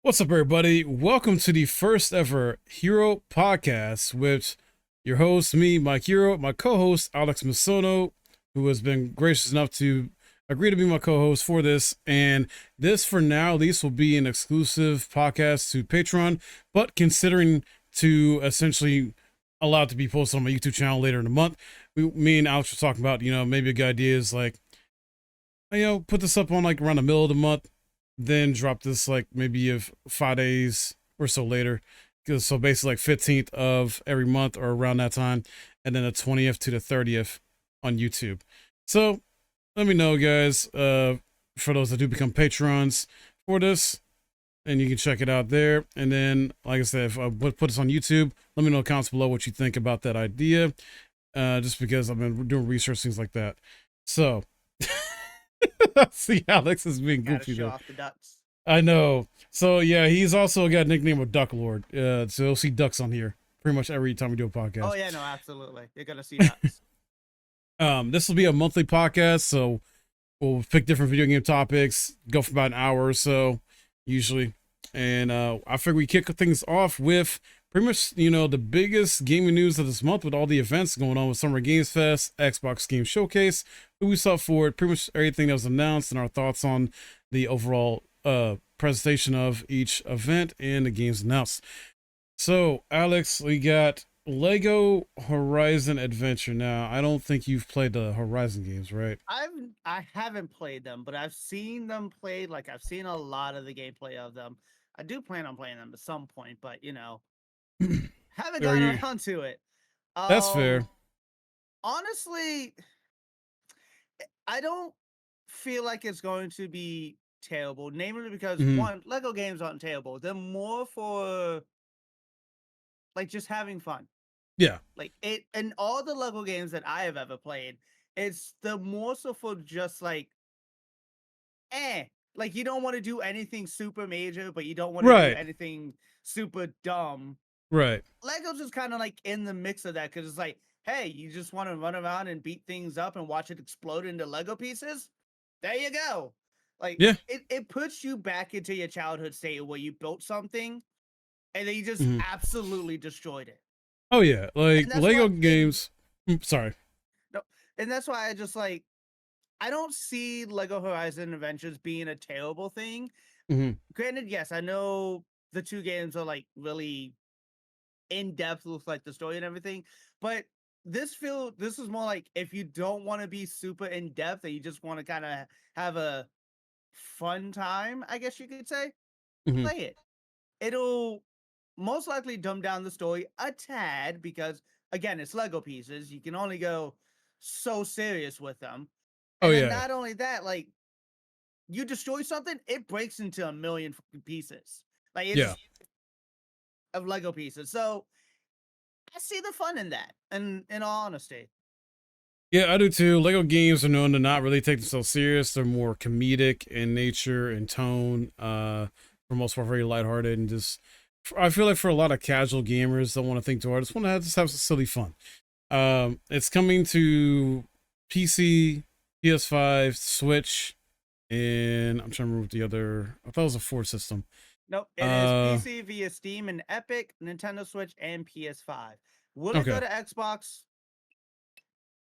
What's up, everybody? Welcome to the first ever Hero podcast with your host, me, Mike Hero, my co host, Alex Masono, who has been gracious enough to agree to be my co host for this. And this, for now, at least, will be an exclusive podcast to Patreon, but considering to essentially allow it to be posted on my YouTube channel later in the month, me and Alex were talking about, maybe a good idea is like, put this up on like around the middle of the month, then drop this like maybe if 5 days or so later. So basically like 15th of every month or around that time, and then the 20th to the 30th on YouTube. So let me know, guys, for those that do become patrons for this, and you can check it out there. And then, like I said, if I put this on YouTube, let me know in the comments below what you think about that idea, just because I've been doing research, things like that. So see, Alex is being Gotta goofy show there. off the ducks. I know. So yeah, he's also got a nickname of Duck Lord. So you'll see ducks on here pretty much every time we do a podcast. Oh yeah, no, absolutely. You're gonna see ducks. This will be a monthly podcast, so we'll pick different video game topics, go for about an hour or so, usually. And I figure we kick things off with pretty much, the biggest gaming news of this month with all the events going on with Summer Games Fest, Xbox Game Showcase, Ubisoft Forward, pretty much everything that was announced, and our thoughts on the overall presentation of each event and the games announced. So, Alex, we got Lego Horizon Adventure. Now, I don't think you've played the Horizon games, right? I haven't played them, but I've seen them played. Like I've seen a lot of the gameplay of them. I do plan on playing them at some point, but haven't Are gotten you? around to it. That's fair. Um, honestly, I don't feel like it's going to be terrible. Namely because Mhm. one, Lego games aren't terrible. They're more for like just having fun. Yeah. Like it and all the Lego games that I have ever played, it's the more so for just eh. Like you don't want to do anything super major, but you don't want to do Right. anything super dumb. Right. Lego's just kind of like in the mix of that because it's like, hey, you just want to run around and beat things up and watch it explode into Lego pieces? There you go. Like Yeah. it puts you back into your childhood state where you built something and then you just Mhm. absolutely destroyed it. Oh yeah, And like that's why Lego games. Sorry. no, and that's why I just like I don't see Lego Horizon Adventures being a terrible thing. Hmm. Granted, yes, I know the two games are like really in depth with like the story and everything, but this is more like if you don't want to be super in depth and you just want to kind of have a fun time, I guess you could say, Hmm. play it. It'll most likely dumb down the story a tad because again, it's Lego pieces. You can only go so serious with them. Oh And then yeah. not only that, like you destroy something, it breaks into a million pieces. Like Yeah. it's of Lego pieces. So I see the fun in that. And in all honesty, Yeah, I do too. Lego games are known to not really take themselves serious. They're more comedic in nature and tone. For most part, very lighthearted and just. I feel like for a lot of casual gamers, don't want to think too hard. Just want to just have some silly fun. It's coming to PC, PS5, Switch, and I'm trying to remember what the other. I thought it was a fourth system. nope, it is Uh, PC via Steam and Epic, Nintendo Switch, and PS5. Will it go okay. to Xbox?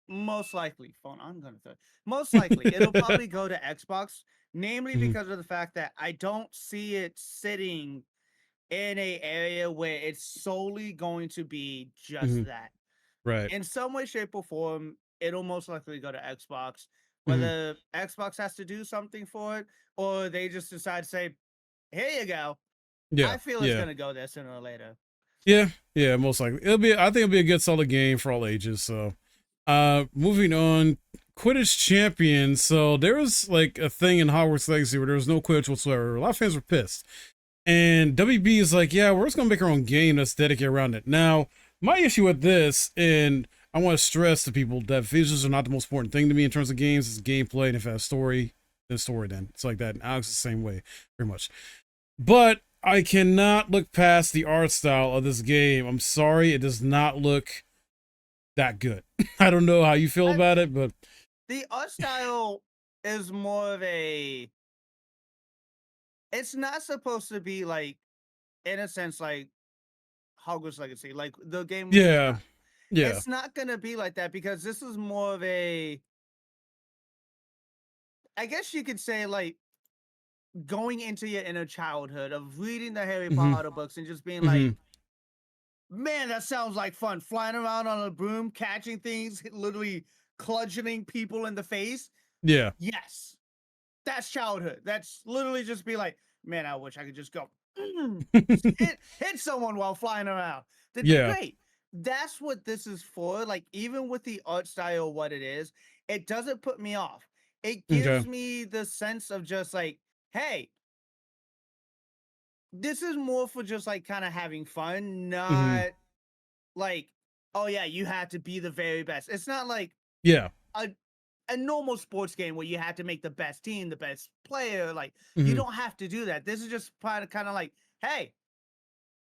Most likely. Phone, I'm gonna throw. Most likely, it'll probably go to Xbox, namely Mhm. because of the fact that I don't see it sitting in a area where it's solely going to be just Mhm. that. Right. In some way, shape, or form, it'll most likely go to Xbox. Mhm. Whether Xbox has to do something for it, or they just decide to say, "Here you go." Yeah. I feel it's Yeah. gonna go there sooner or later. Yeah. Yeah. Most likely, it'll be. I think it'll be a good, solid game for all ages. So, moving on. Quidditch champion. So there was like a thing in Hogwarts Legacy where there was no Quidditch whatsoever. A lot of fans were pissed, and WB is like, "Yeah, we're just gonna make our own game that's dedicated around it." Now, my issue with this, and I want to stress to people that visuals are not the most important thing to me in terms of games. It's gameplay, and if it has story, then story. Then it's like that. And Alex is the same way, pretty much. But I cannot look past the art style of this game. I'm sorry, it does not look that good. I don't know how you feel I, about it, but the art style is more of it's not supposed to be like, in a sense, like Hogwarts Legacy, like the game we just Yeah. got. Yeah. It's not gonna be like that because this is more of a, I guess you could say, like going into your inner childhood of reading the Harry Hmm. Potter books and just being Hmm. like, man, that sounds like fun. Flying around on a broom, catching things, literally bludgeoning people in the face. Yeah. Yes, that's childhood. That's literally just be like, man, I wish I could just go hit someone while flying around. That'd be Yeah. great. That's what this is for. Like, even with the art style, what it is, it doesn't put me off. It Okay. gives me the sense of just like, hey, this is more for just like kind of having fun, Hmm. not like, oh yeah, you had to be the very best. It's not like Yeah. a normal sports game where you have to make the best team, the best player. Like, you Hmm. don't have to do that. This is just kind of like, hey,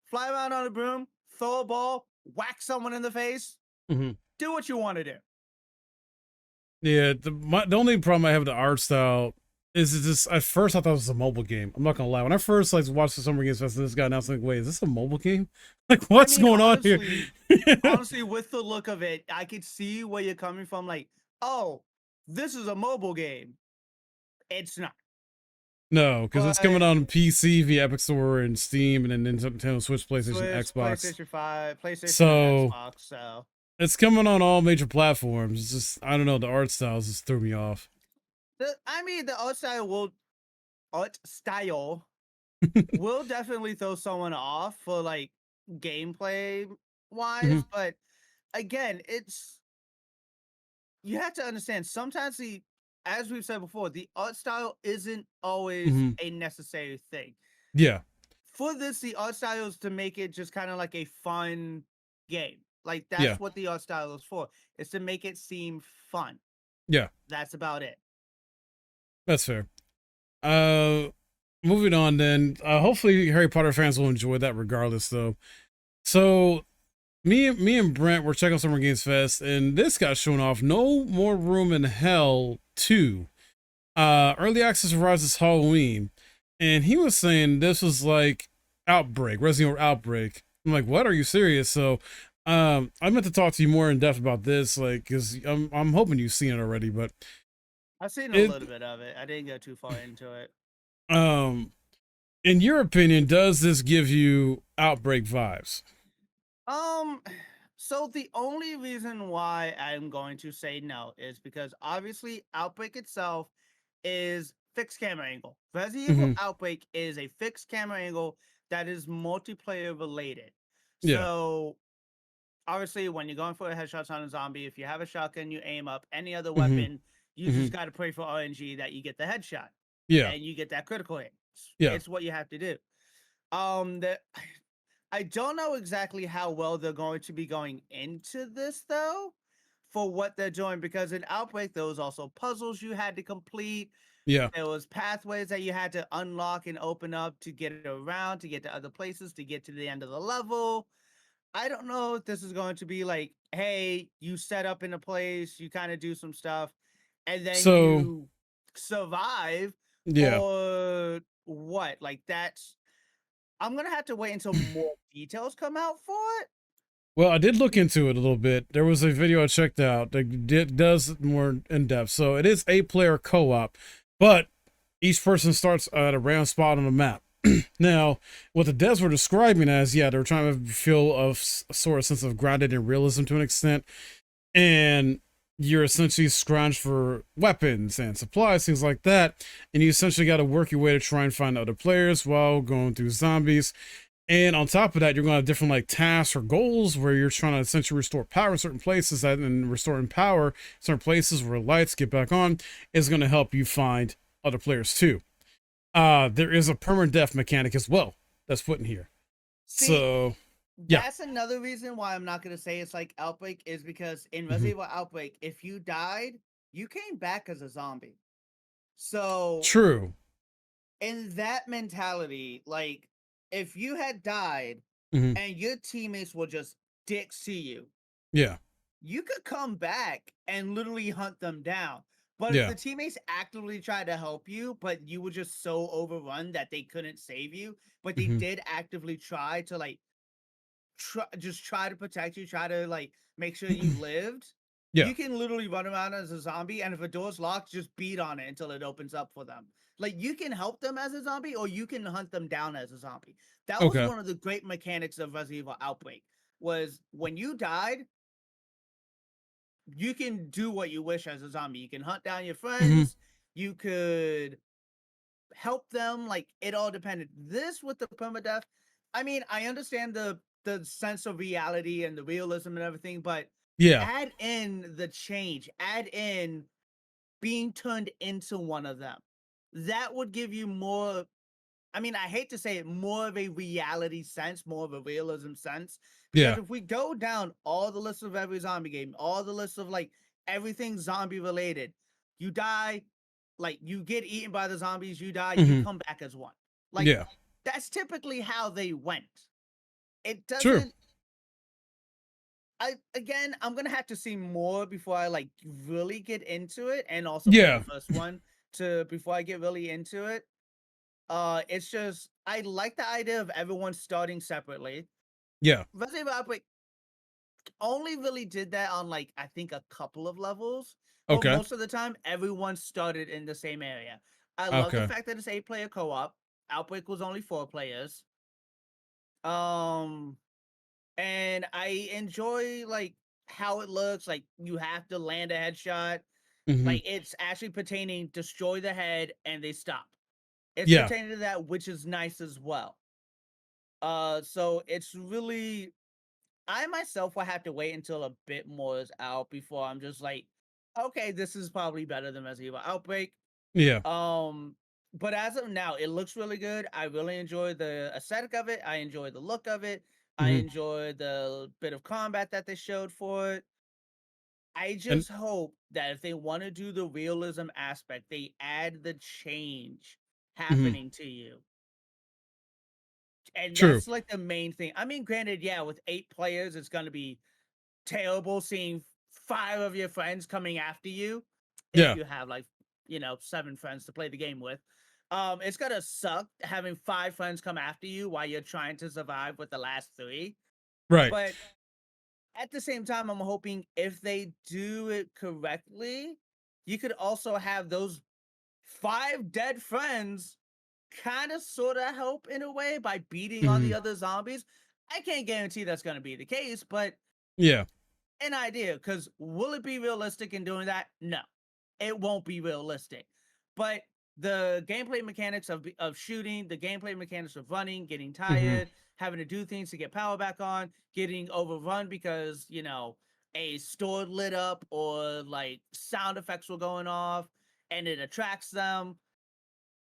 fly around on a broom, throw a ball, whack someone in the face, Hmm. do what you want to do. Yeah. The only problem I have with the art style is it's just at first I thought it was a mobile game. I'm not gonna lie. When I first like watched the Summer Games Fest, and this guy announced like, wait, is this a mobile game? Like, I what's mean, going on here? honestly, with the look of it, I could see where you're coming from. Like, oh, this is a mobile game. It's not. No, because it's coming But on PC via Epic Store and Steam, and then Nintendo Switch, PlayStation, Switch, Xbox. PlayStation 5, PlayStation, and So Xbox. So it's coming on all major platforms. It's just I don't know, the art styles just threw me off. I mean, the art style will definitely throw someone off for like gameplay Hmm. wise, but again, it's, you have to understand sometimes the, as we've said before, the art style isn't always Hmm. a necessary thing. Yeah, For this, the art style is to make it just kind of like a fun game. Like, yeah, that's what the art style is for. Is to make it seem fun. yeah. That's about it. That's fair. Uh, moving on then. Hopefully, Harry Potter fans will enjoy that regardless, though. So me and Brent were checking Summer Games Fest, and this got shown off. No More Room in Hell 2. Early access arrives this Halloween, and he was saying this was like Outbreak, Resident Evil Outbreak. I'm like, what? Are you serious? So, I meant to talk to you more in depth about this, like, because I'm hoping you've seen it already, but I've seen a it, little bit of it. I didn't go too far into it. um, in your opinion, does this give you Outbreak vibes? Um, so the only reason why I'm going to say no is because obviously Outbreak itself is fixed camera angle. Resident Evil Hmm. Outbreak is a fixed camera angle that is multiplayer related. Yeah. So obviously when you're going for a headshot on a zombie, if you have a shotgun, you aim up. Any other Hmm. weapon, you Hmm. just got to pray for RNG that you get the headshot Yeah. and you get that critical hit. Yeah. It's what you have to do. The I don't know exactly how well they're going to be going into this though, for what they're doing, because in Outbreak there was also puzzles you had to complete. Yeah. There was pathways that you had to unlock and open up to get around, to get to other places, to get to the end of the level. I don't know if this is going to be like, hey, you set up in a place, you kind of do some stuff, and then So you survive, yeah. or what? Like, that's, I'm gonna have to wait until more details come out for it. Well, I did look into it a little bit. There was a video I checked out that does more in depth. So it is 8-player co-op, but each person starts at a random spot on the map. Now, what the devs were describing as, yeah, they were trying to feel a sort of sense of grounded in realism to an extent, and you're essentially scrounged for weapons and supplies, things like that, and you essentially got to work your way to try and find other players while going through zombies. And on top of that, you're going to have different like tasks or goals where you're trying to essentially restore power in certain places, that and restoring power in certain places where lights get back on is going to help you find other players too. There is a permanent death mechanic as well that's put in here. See, So yeah. that's another reason why I'm not gonna say it's like Outbreak, is because in Hmm. Resident Evil Outbreak, if you died, you came back as a zombie. So True. in that mentality, like, if you had died Hmm. and your teammates were just dicks to you, Yeah. you could come back and literally hunt them down. But if Yeah. the teammates actively tried to help you, but you were just so overrun that they couldn't save you, but they Hmm. did actively try to like try to protect you, try to like make sure you lived. Yeah. You can literally run around as a zombie, and if a door's locked, just beat on it until it opens up for them. Like you can help them as a zombie, or you can hunt them down as a zombie. That was Okay. one of the great mechanics of Resident Evil Outbreak. Was when you died, you can do what you wish as a zombie. You can hunt down your Hmm. friends. You could help them. Like it all depended. This with the permadeath, I mean, I understand the sense of reality and the realism and everything, but Yeah. add in the change, add in being turned into one of them. That would give you more. I mean, I hate to say it, more of a reality sense, more of a realism sense. Because Yeah. if we go down all the lists of every zombie game, all the lists of like everything zombie related, you die, like you get eaten by the zombies, you die, you Hmm. come back as one. Like Yeah. that's typically how they went. It True. doesn't. I'm gonna have to see more before I like really get into it, and also play the Yeah. first one to before I get really into it. It's just I like the idea of everyone starting separately. Yeah. Resident Evil Outbreak only really did that on like I think a couple of levels, but Okay. most of the time everyone started in the same area. I love the Okay. fact that it's 8-player co-op. Outbreak was only 4 players. Um, and I enjoy like how it looks. Like you have to land a headshot. Hmm. Like it's actually pertaining destroy the head and they stop. It's Yeah. pertaining to that, which is nice as well. So it's really I myself will have to wait until a bit more is out before I'm just like, okay, this is probably better than Resident Evil Outbreak. Yeah. Um, but as of now, it looks really good. I really enjoy the aesthetic of it. I enjoy the look of it. I Hmm. enjoy the bit of combat that they showed for it. I And just hope that if they want to do the realism aspect, they add the change mhm. happening to you. And True. that's like the main thing. I mean, granted, yeah, with 8 players, it's going to be terrible seeing 5 of your friends coming after you if Yeah. you have like 7 friends to play the game with. It's gonna suck having 5 friends come after you while you're trying to survive with the last 3. Right. But at the same time, I'm hoping if they do it correctly, you could also have those 5 dead friends kind of sort of help in a way by beating on the Hmm. other zombies. I can't guarantee that's going to be the case, but Yeah. an idea. Because will it be realistic in doing that? No, it won't be realistic. But the gameplay mechanics of shooting, the gameplay mechanics of running, getting Hmm. tired, having to do things to get power back on, getting overrun because a store lit up or like sound effects were going off and it attracts them.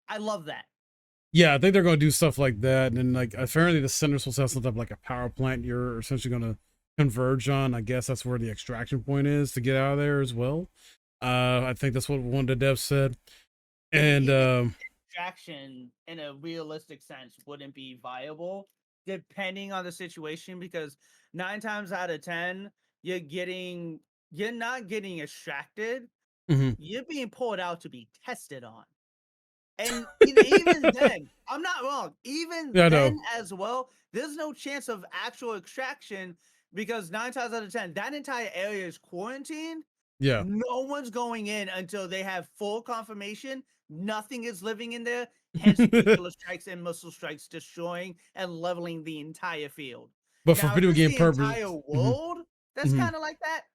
I love that. Yeah, I think they're going to do stuff like that, and then like apparently the center's supposed to have something like a power plant you're essentially going to converge on. I guess that's where the extraction point is to get out of there as well. I think that's what one of the devs said, and Even extraction in a realistic sense wouldn't be viable depending on the situation because 9 times out of 10 you're not getting extracted, mhm. you're being pulled out to be tested on. And even then, I'm not wrong. Even Yeah, I then, know. as well, there's no chance of actual extraction because 9 times out of 10, that entire area is quarantined. Yeah, No one's going in until they have full confirmation. Nothing is living in there. Hence, nuclear strikes and missile strikes destroying and leveling the entire field. but for Now, if video it's game the purposes, entire mhm, world that's mhm. kind of like that,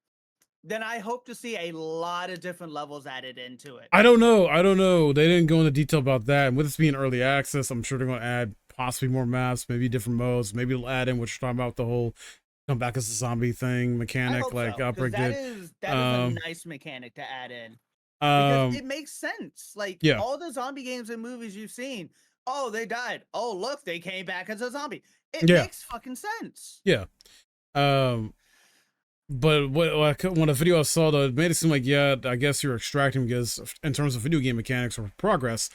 then I hope to see a lot of different levels added into it. I don't know. I don't know. They didn't go into detail about that. And with this being early access, I'm sure they're going to add possibly more maps, maybe different modes. Maybe they'll add in what you're talking about, the whole come back as a zombie thing I mechanic hope like so because Outbreak that did. is a Um, nice mechanic to add in because um, it makes sense. Like yeah, all the zombie games and movies you've seen, oh, they died. Oh, look, they came back as a zombie. It yeah, makes fucking sense. yeah. Um, but when a video I saw though, it made it seem like yeah, I guess you're extracting because in terms of video game mechanics or progress,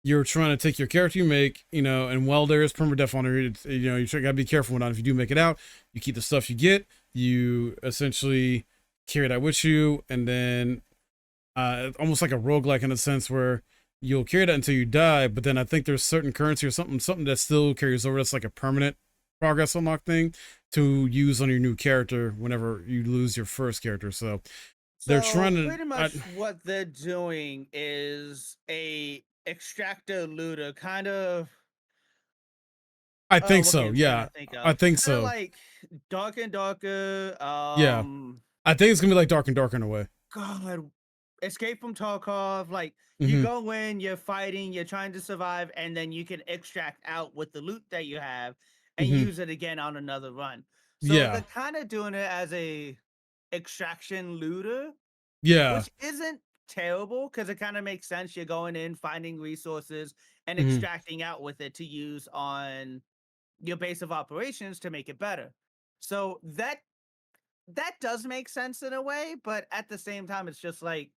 you're trying to take your character you make, and while there is permadeath on it, you gotta be careful with that. If you do make it out, you keep the stuff you get, you essentially carry that with you, and then almost like a roguelike in a sense where you'll carry that until you die, but then I think there's certain currency or something that still carries over. That's like a permanent progress unlock thing to use on your new character whenever you lose your first character. So they're So trying to. pretty much what they're doing is a extractor looter kind of. I think What so. game am I trying to Yeah, think I of? think Kind of so. like Dark and Darker. Yeah, I think it's gonna be like Dark and Darker in a way. God, Escape from Tarkov. Like you Hmm. go in, you're fighting, you're trying to survive, and then you can extract out with the loot that you have and Hmm. use it again on another run. So they're Yeah, kind of doing it as a extraction looter, yeah. which isn't terrible because it kind of makes sense. You're going in, finding resources, and Hmm. extracting out with it to use on your base of operations to make it better. So that does make sense in a way, but at the same time, it's just like,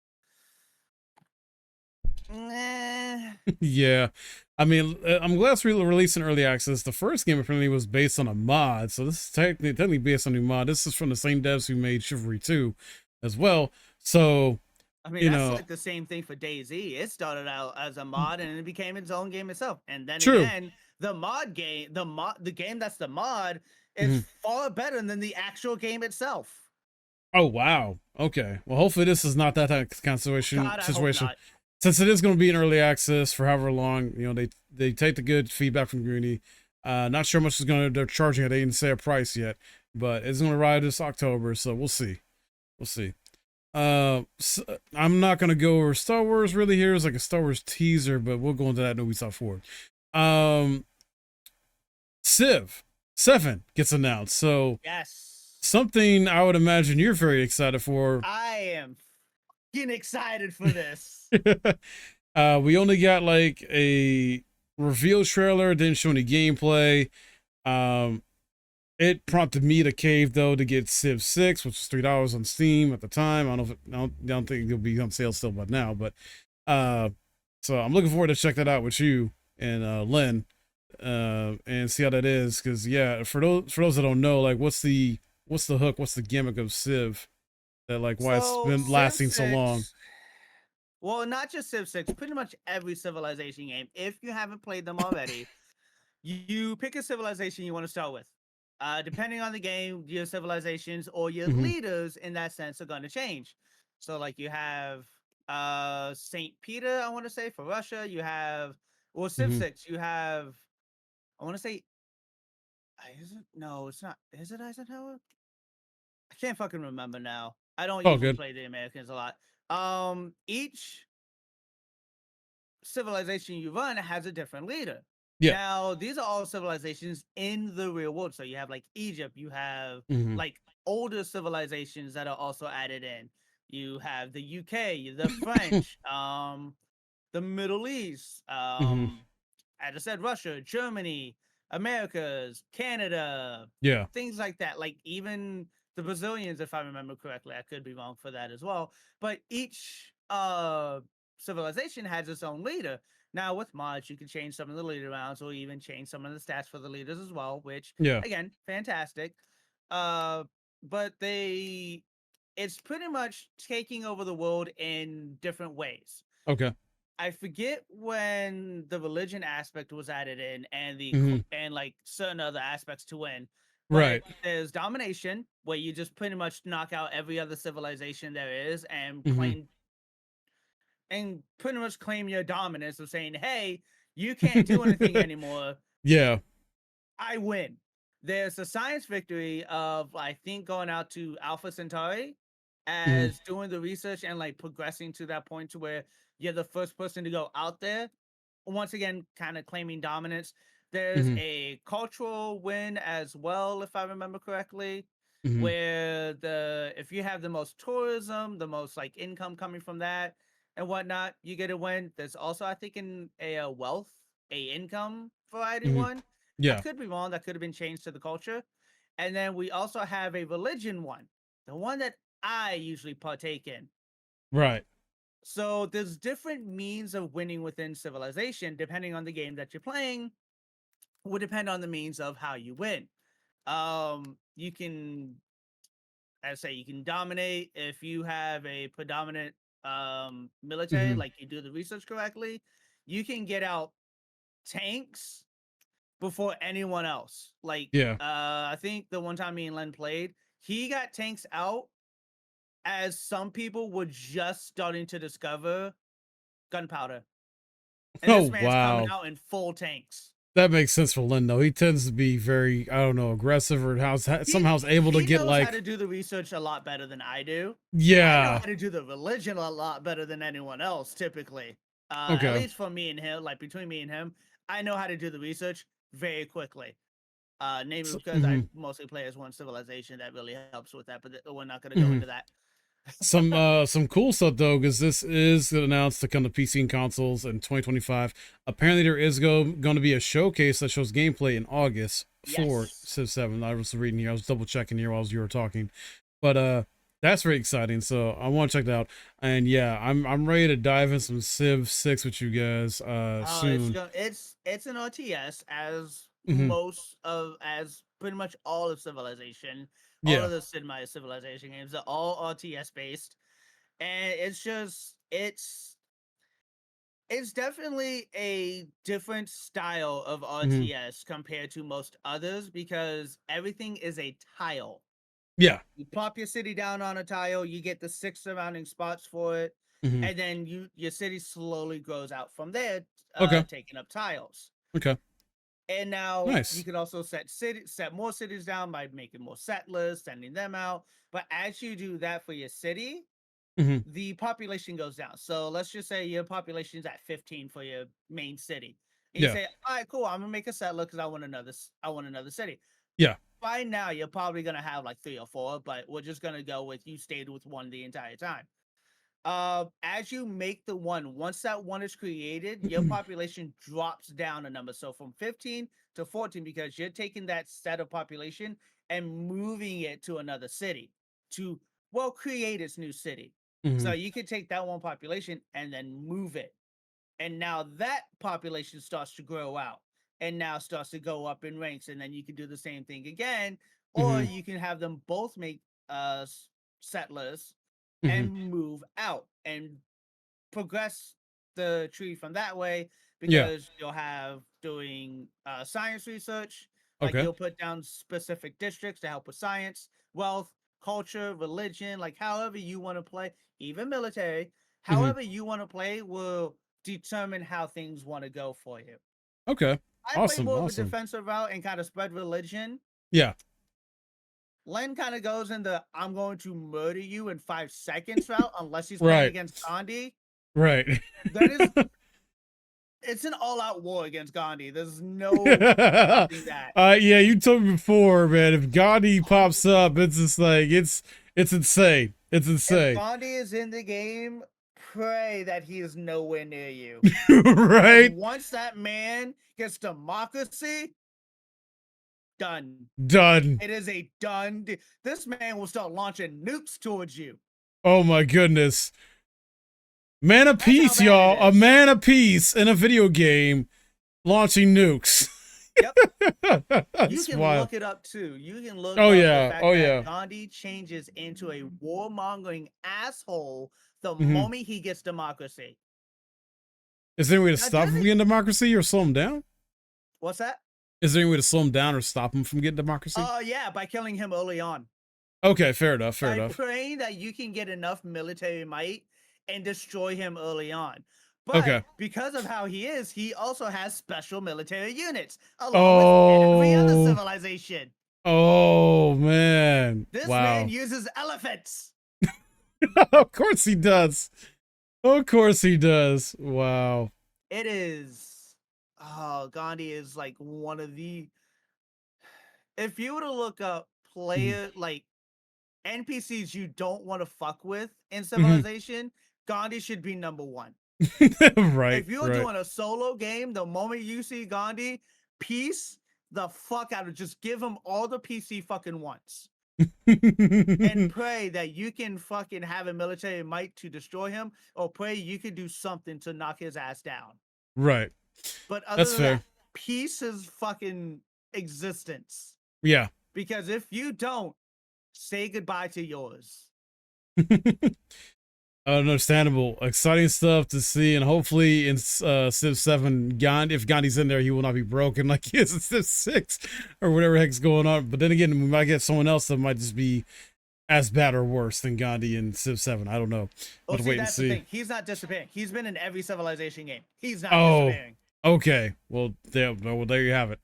eh. Yeah, I mean, I'm glad it's released in early access. The first game apparently was based on a mod, so this is technically based on a new mod. This is from the same devs who made Chivalry 2 as well. So, I mean, you that's know, like the same thing for DayZ. It started out as a mod and it became its own game itself. And then true. again, the game that's the mod is Hmm. far better than the actual game itself. Oh wow. Okay. Well, hopefully this is not that kind of situation. God, I hope Situation. not. Since it is going to be in early access for however long, they take the good feedback from community. Not sure how much is going to they're charging it. They didn't say a price yet, but it's going to ride this October, so we'll see. We'll see. So I'm not going to go over Star Wars really here. It's like a Star Wars teaser, but we'll go into that in Ubisoft Forward. Um, Civ 7 gets announced, so Yes. something I would imagine you're very excited for. I am getting excited for this. We only got like a reveal trailer, didn't show any gameplay. Um, it prompted me to cave though to get Civ 6, which was $3 on Steam at the time. I don't know if I don't think it'll be on sale still by now, but uh, so I'm looking forward to check that out with you and Len, and see how that is. Because yeah, for those that don't know, like what's the hook, what's the gimmick of Civ, that like why it's So been Civ lasting so long. 6, well, not just Civ 6, pretty much every civilization game, if you haven't played them already, you pick a civilization you want to start with. Depending on the game, your civilizations or your Hmm. leaders in that sense are going to change. So like you have St. Peter, I want to say, for Russia. You have, well, Civ Hmm. 6, you have, I want to say, is it? No, it's not. Is it Eisenhower? I can't fucking remember now. I don't Oh, usually good. play the Americans a lot. Each civilization you run has a different leader. Yeah. Now, these are all civilizations in the real world. So you have like Egypt, you have Hmm. like older civilizations that are also added in. You have the UK, the French, the Middle East, Hmm. as I said, Russia, Germany, Americas, Canada, Yeah. things like that. Like even the Brazilians, if I remember correctly, I could be wrong for that as well. But each civilization has its own leader. Now with mods, you can change some of the leader rounds or even change some of the stats for the leaders as well, which Yeah. again, fantastic. Uh, but it's pretty much taking over the world in different ways. Okay. I forget when the religion aspect was added in and Hmm. and like certain other aspects to win. But Right. there's domination where you just pretty much knock out every other civilization there is Hmm. and pretty much claim your dominance of saying, "Hey, you can't do anything anymore. Yeah. I win." There's a science victory of I think going out to Alpha Centauri Hmm. as doing the research and like progressing to that point to where you're the first person to go out there. Once again, kind of claiming dominance. There's Hmm. a cultural win as well, if I remember correctly, Hmm. where the if you have the most tourism, the most like income coming from that and whatnot, you get a win. There's also, I think, in a wealth, a income variety Hmm. one. I Yeah. could be wrong. That could have been changed to the culture. And then we also have a religion one, the one that I usually partake in. Right. So there's different means of winning within civilization, depending on the game that you're playing, would depend on the means of how you win. You can, as I say, you can dominate if you have a predominant military, Mhm. like you do the research correctly, you can get out tanks before anyone else. Like, Yeah. I think the one time me and Len played, he got tanks out as some people were just starting to discover gunpowder. And this Oh, man's coming wow. out in full tanks. That makes sense for Lynn, though. He tends to be very, I don't know, aggressive, or somehow is able to He get, knows how like, to do the research a lot better than I do. I know yeah. how to do the religion a lot better than anyone else, typically. At Okay. least for me and him, like between me and him, I know how to do the research very quickly. Namely because I Mhm. mostly play as one civilization that really helps with that, but we're not going to go Mhm. into that. Some cool stuff though, because this is announced to come to PC and consoles in 2025. Apparently, there is going to be a showcase that shows gameplay in August for Yes. Civ 7. I was reading here, I was double checking here while you were talking, but that's very exciting. So I want to check that out. And yeah, I'm ready to dive in some Civ 6 with you guys soon. It's an RTS as Hmm. as pretty much all of Civilization, all Yeah. of the Sid Meier's Civilization games are all RTS based, and it's definitely a different style of Hmm. RTS compared to most others because everything is a tile. Yeah. You plop your city down on a tile, you get the 6 surrounding spots for it, Hmm. and then your city slowly grows out from there, Okay. taking up tiles. Okay. And now you Nice. can also set more cities down by making more settlers, sending them out. But as you do that for your city, Hmm. the population goes down. So let's just say your population's at 15 for your main city. And you Yeah. say, all right, cool, I'm gonna make a settler because I want another city. Yeah. By now, you're probably gonna have like 3 or 4, but we're just gonna go with you stayed with one the entire time. As you make the one, once that one is created, your population drops down a number. So from 15 to 14, because you're taking that set of population and moving it to another city to, well, create its new city. So Hmm. you could take that one population and then move it. And now that population starts to grow out and now starts to go up in ranks. And then you can do the same thing again, or Hmm. you can have them both make settlers Hmm. and move out and progress the tree from that way Yeah. because you'll have doing science research, like Okay. you'll put down specific districts to help with science, wealth, culture, religion, like however you want to play, even military, Hmm. however you want to play will determine how things want to go for you. Okay. I play Awesome. more of a Awesome. defensive route and kind of spread religion. Yeah. Len kind of goes in the I'm going to murder you in 5 seconds route unless he's playing Right. against Gandhi. Right. That is, it's an all-out war against Gandhi. There's no stopping that. Yeah, you told me before, man. If Gandhi pops up, it's just like it's insane. It's If insane. Gandhi is in the game, pray that he is nowhere near you. Because Right? once that man gets democracy, done. Done. It is a done. This man will start launching nukes towards you. Oh my goodness. Man of That's how peace, bad it y'all. A is. man of peace in a video game launching nukes. Yep. You That's can wild. look it up too. You can look Oh up the yeah. fact Oh that yeah. Gandhi changes into a warmongering asshole the Hmm. moment he gets democracy. Is there any way to Now, stop him from getting democracy or slow him down? what's that? Is there any way to slow him down or stop him from getting democracy? Yeah, by killing him early on. Okay, fair enough. Fair By enough. praying that you can get enough military might and destroy him early on. But Okay. because of how he is, he also has special military units, along with every other Oh. civilization. Oh man. This man Wow. uses elephants. Of course he does. Of course he does. Wow. It is. Oh, Gandhi is like one of the. If you were to look up Mhm. player like NPCs you don't want to fuck with in Mhm. Civilization, Gandhi should be number one. Right. If you're Right. doing a solo game, the moment you see Gandhi, peace the fuck out of just give him all the PC fucking wants. And pray that you can fucking have a military might to destroy him, or pray you can do something to knock his ass down. Right. But other That's than that, fair. peace his fucking existence. Yeah. Because if you don't, say goodbye to yours. Understandable, exciting stuff to see, and hopefully in Civ 7, Gandhi, if Gandhi's in there, he will not be broken like he is in Civ 6 or whatever the heck's going on. But then again, we might get someone else that might just be as bad or worse than Gandhi in Civ 7. I don't know. Well, But see, wait and that's the see. thing. He's not disappearing. He's been in every Civilization game. He's not Oh, disappearing. okay. Well, there you have it.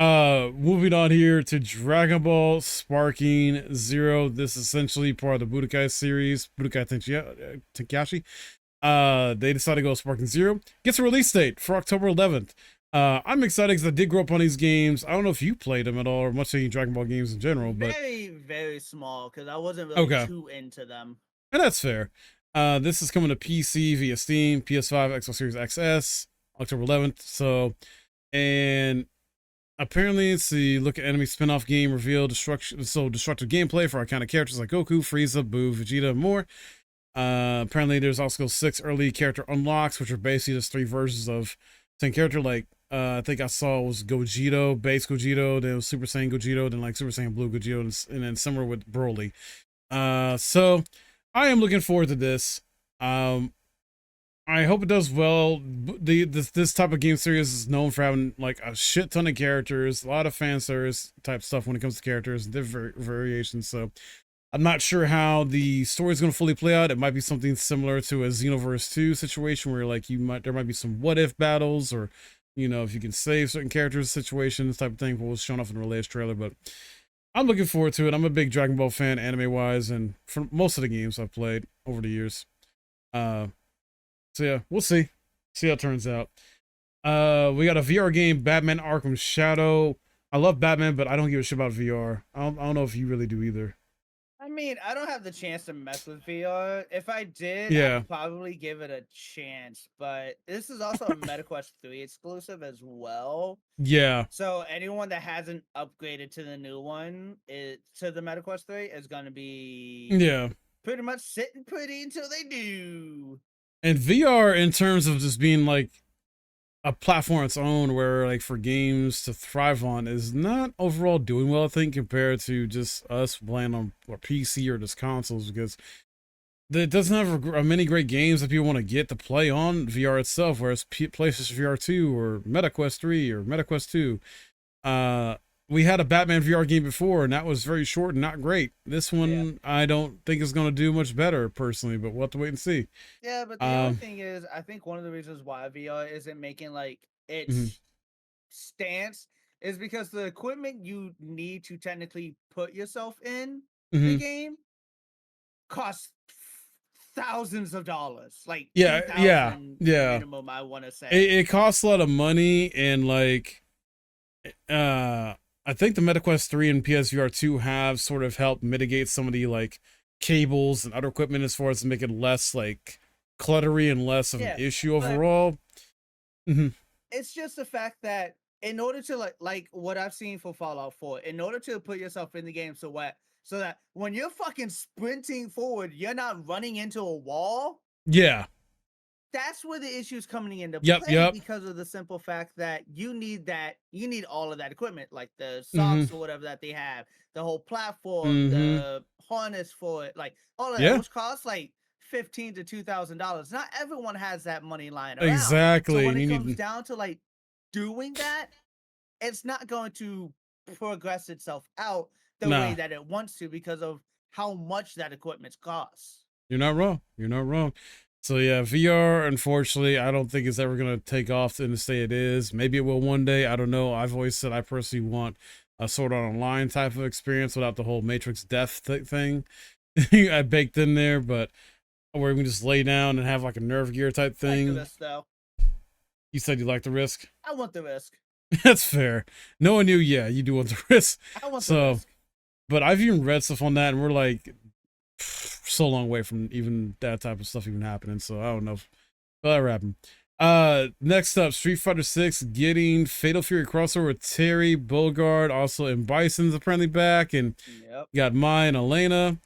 Moving on here to Dragon Ball Sparking Zero. This is essentially part of the Budokai series, Budokai Tenkaichi. They decided to go Sparking Zero. Gets a release date for October 11th. I'm excited because I did grow up on these games. I don't know if you played them at all or much of any Dragon Ball games in general, but Very, very small because I wasn't really too into them. and that's fair. This is coming to PC via Steam, PS5, Xbox Series XS, October 11th. So, and apparently it's the Look at Enemy spin-off game revealed destructive gameplay for iconic characters like Goku, Frieza, Boo, Vegeta, and more. Apparently there's also 6 early character unlocks, which are basically just 3 versions of 10 character. Like I think I saw was Gogeta, base Gogeta, then Super Saiyan Gogeta, then like Super Saiyan Blue Gogeta, and then similar with Broly. So I am looking forward to this. I hope it does well. This type of game series is known for having like a shit ton of characters, a lot of fan service type stuff when it comes to characters and different variations. So I'm not sure how the story is going to fully play out. It might be something similar to a Xenoverse 2 situation where like there might be some what if battles, or if you can save certain characters, situations, type of thing. What was shown off in the latest trailer, but I'm looking forward to it. I'm a big Dragon Ball fan, anime wise, and for most of the games I've played over the years. So yeah, we'll see how it turns out. We got a VR game, Batman Arkham Shadow. I love Batman, but I don't give a shit about VR. I don't know if you really do either. I mean, I don't have the chance to mess with VR. If I did, Yeah. I'd probably give it a chance. But this is also a MetaQuest 3 exclusive as well. Yeah. So anyone that hasn't upgraded to the new one, to the MetaQuest 3, is going to be pretty much sitting pretty until they do. And VR, in terms of just being like a platform its own, where like for games to thrive on, is not overall doing well, I think, compared to just us playing on a PC or just consoles, because it doesn't have many great games that people want to get to play on VR itself, whereas PlayStation VR 2 or MetaQuest 3 or MetaQuest 2, we had a Batman VR game before, and that was very short and not great. This one, I don't think is going to do much better, personally, but we'll have to wait and see. Yeah, but the other thing is, I think one of the reasons why VR isn't making like its stance is because the equipment you need to technically put yourself in the game costs thousands of dollars. Like minimum, I want to say. It costs a lot of money, and like I think the MetaQuest 3 and PSVR 2 have sort of helped mitigate some of the like cables and other equipment as far as to make it less like cluttery and less of an issue overall. It's just the fact that in order to like what I've seen for Fallout 4, in order to put yourself in the game so that when you're fucking sprinting forward, you're not running into a wall. Yeah. That's where the issue's coming into play. Yep. Because of the simple fact that you need all of that equipment, like the socks or whatever that they have, the whole platform, the harness for it, like all of that, which costs like $1,500 to $2,000. Not everyone has that money lying around. Exactly. So when it comes down to like doing that, it's not going to progress itself out the way that it wants to because of how much that equipment costs. You're not wrong. So yeah, VR, unfortunately, I don't think it's ever going to take off in the state it is. Maybe it will one day. I don't know. I've always said I personally want a sort of online type of experience without the whole Matrix death thing I baked in there, but where we can just lay down and have like a nerve gear type thing. I like the risk, though. You said you like the risk? I want the risk. That's fair. Knowing you, yeah, you do want the risk. I want the risk. But I've even read stuff on that, and we're like so long away from even that type of stuff even happening. So I don't know. That'll happen. Next up, Street Fighter 6 getting Fatal Fury crossover with Terry Bogard, also in Bison's apparently back, and got Mai and Elena.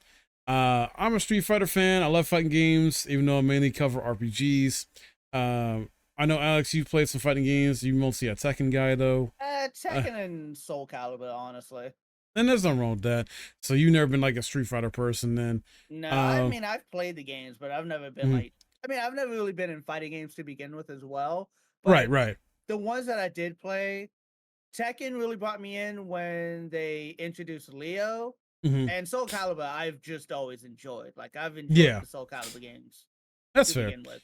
I'm a Street Fighter fan. I love fighting games, even though I mainly cover RPGs. I know, Alex, you've played some fighting games. You're mostly a Tekken guy, though. Tekken and Soul Calibur, honestly. And there's nothing wrong with that. So you never been like a Street Fighter person then. No, I Um, mean I've played the games, but I've never been mhm. like. I mean, I've never really been in fighting games to begin with as well. Right, But right. the ones that I did play, Tekken really brought me in when they introduced Leo, Hmm. and Soul Calibur. I've just always enjoyed. Like I've enjoyed Yeah, the Soul Calibur games that's to fair. begin with.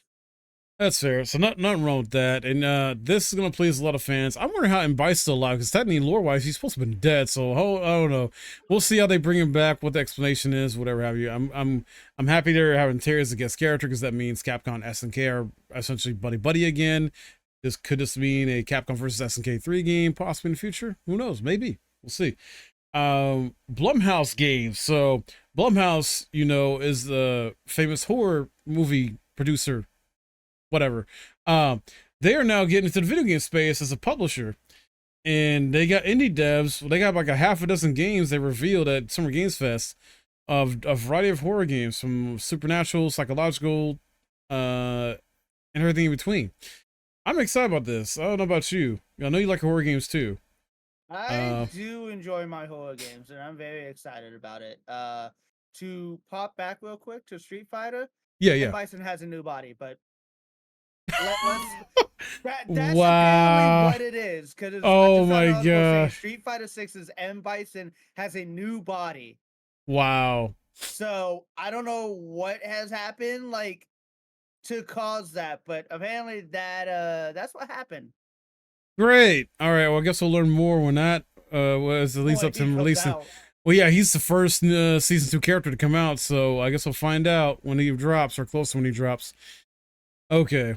That's fair. So nothing wrong with that. And this is gonna please a lot of fans. I'm wondering how Mbai's still alive because technically lore wise he's supposed to have been dead. So I don't know. We'll see how they bring him back, what the explanation is, whatever have you. I'm happy they're having Terry as a guest character because that means Capcom SNK are essentially buddy buddy again. This could just mean a Capcom versus SNK 3 game possibly in the future. Who knows? Maybe. We'll see. Blumhouse games. So Blumhouse, is the famous horror movie producer, whatever. Um, they are now getting into the video game space as a publisher, and they got indie devs. They got like a half a dozen games they revealed at Summer Games Fest of a variety of horror games from supernatural, psychological, and everything in between. I'm excited about this. I don't know about you. I know you like horror games too. I Uh, do enjoy my horror games, and I'm very excited about it. To pop back real quick to Street Fighter, yeah, M yeah. Bison has a new body, but let's that's apparently Wow. what it is. Because I Oh just saw my an article saying gosh. Street Fighter 6's M Bison has a new body. Wow. So I don't know what has happened, like to cause that, but apparently that's what happened. Great. All right. Well, I guess we'll learn more when that was at least Boy, up to he him comes releasing. out. Well, yeah, he's the first season 2 character to come out, so I guess we'll find out when he drops or close to when he drops. Okay.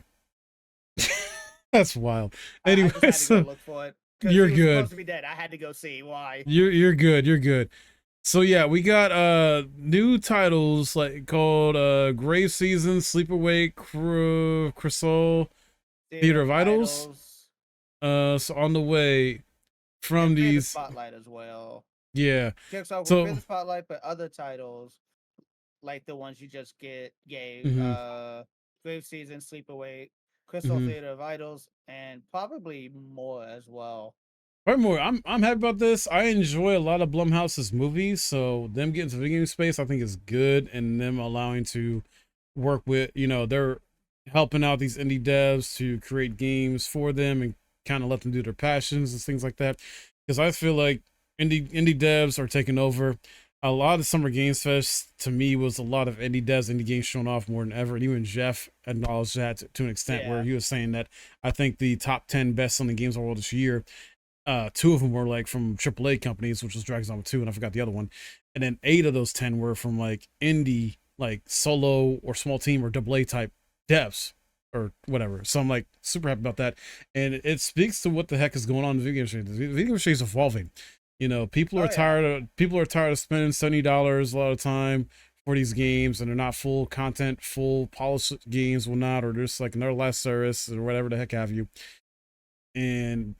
That's wild. I Anyway, just had to go so look for it because you're he was good. supposed to be dead. I had to go see why. You're good. You're good. So yeah, we got new titles like called Grave Season, Sleep Awake, Crystal, Theater of Idols. Idols. So on the way from And Fear the these, Spotlight as well. yeah. Kicks off with Fear So the Spotlight, but other titles like the ones you just gave mhm. Grave Season, Sleep Awake, Crystal Mm-hmm. Theater of Idols, and probably more as well. Or more. I'm happy about this. I enjoy a lot of Blumhouse's movies, so them getting to the video game space, I think is good, and them allowing to work with, they're helping out these indie devs to create games for them and kind of let them do their passions and things like that. Because I feel like indie devs are taking over. A lot of Summer Games Fest to me was a lot of indie devs, indie games showing off more than ever. And even Jeff acknowledged that to an extent where Yeah. he was saying that I think the top 10 best selling games in the world this year, two of them were like from AAA companies, which was Dragon's Dogma 2, and I forgot the other one. And then 8 of those 10 were from like indie, like solo or small team or AA type devs or whatever. So I'm like super happy about that. And it speaks to what the heck is going on in the video game industry. The video game industry is evolving. People Oh are yeah. tired of spending $70 a lot of time for these games, and they're not full content, full polished games, will not, or just like another last service or whatever the heck have you. And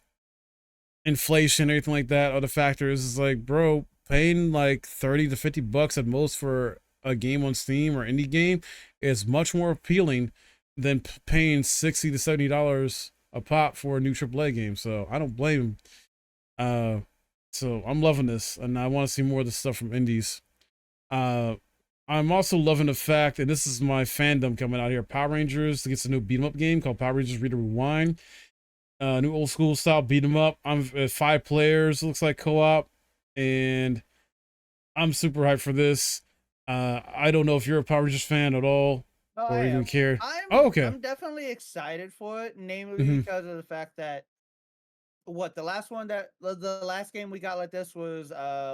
inflation, everything like that, other factors is like, bro, paying like 30 to $50 at most for a game on Steam or indie game is much more appealing than paying $60 to $70 a pop for a new AAA game. So I don't blame him. So I'm loving this, and I want to see more of this stuff from indies. Uh, I'm also loving the fact, and this is my fandom coming out here, Power Rangers gets a new beat 'em up game called Power Rangers Read Rewind. New old school style beat 'em up. I'm 5 players. Looks like co-op, and I'm super hyped for this. I don't know if you're a Power Rangers fan at all, No, I or even am. care. I'm Oh, okay. I'm definitely excited for it, namely Hmm. because of the fact that the last one that the last game we got like this was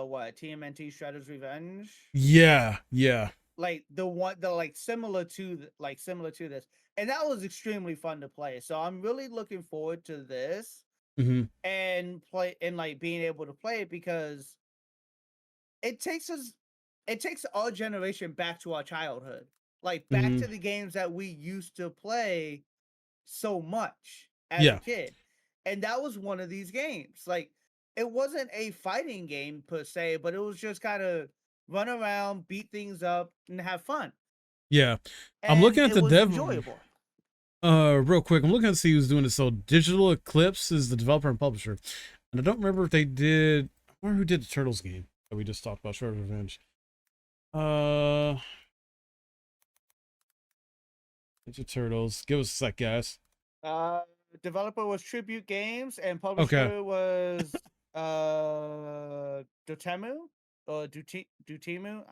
what TMNT Shredder's Revenge, Yeah, yeah. like the one the like similar to this, and that was extremely fun to play. So I'm really looking forward to this Hmm. and play and like being able to play it because it takes us it takes our generation back to our childhood, like back Hmm. to the games that we used to play so much as a Yeah, kid. And that was one of these games. Like it wasn't a fighting game per se, but it was just kind of run around, beat things up, and have fun. yeah. I'm And looking at it the was dev. enjoyable. Real quick, I'm looking to see who's doing this. So Digital Eclipse is the developer and publisher, and I don't remember if they did. wonder who did the Turtles game that we just talked about, Shredder's Revenge. Ninja Turtles. Give us a sec, guys. Developer was Tribute Games, and Okay. publisher was Dotemu or Dutemu.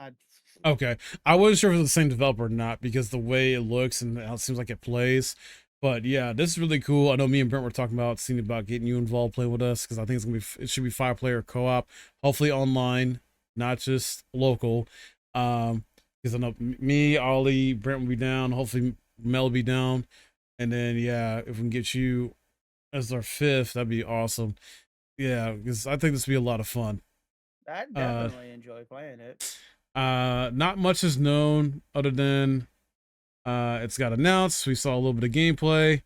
Okay. I wasn't sure if it was the same developer or not because the way it looks and how it seems like it plays. But yeah, this is really cool. I know me and Brent were talking about seeing about getting you involved playing with us because I think it's gonna be it should be 5-player co-op, hopefully online, not just local. Because I know me, Ollie, Brent will be down. Hopefully Mel will be down, and then yeah, if we can get you as our 5th, that'd be awesome. Yeah, because I think this would be a lot of fun. I definitely enjoy playing it. Not much is known other than it's got announced. We saw a little bit of gameplay.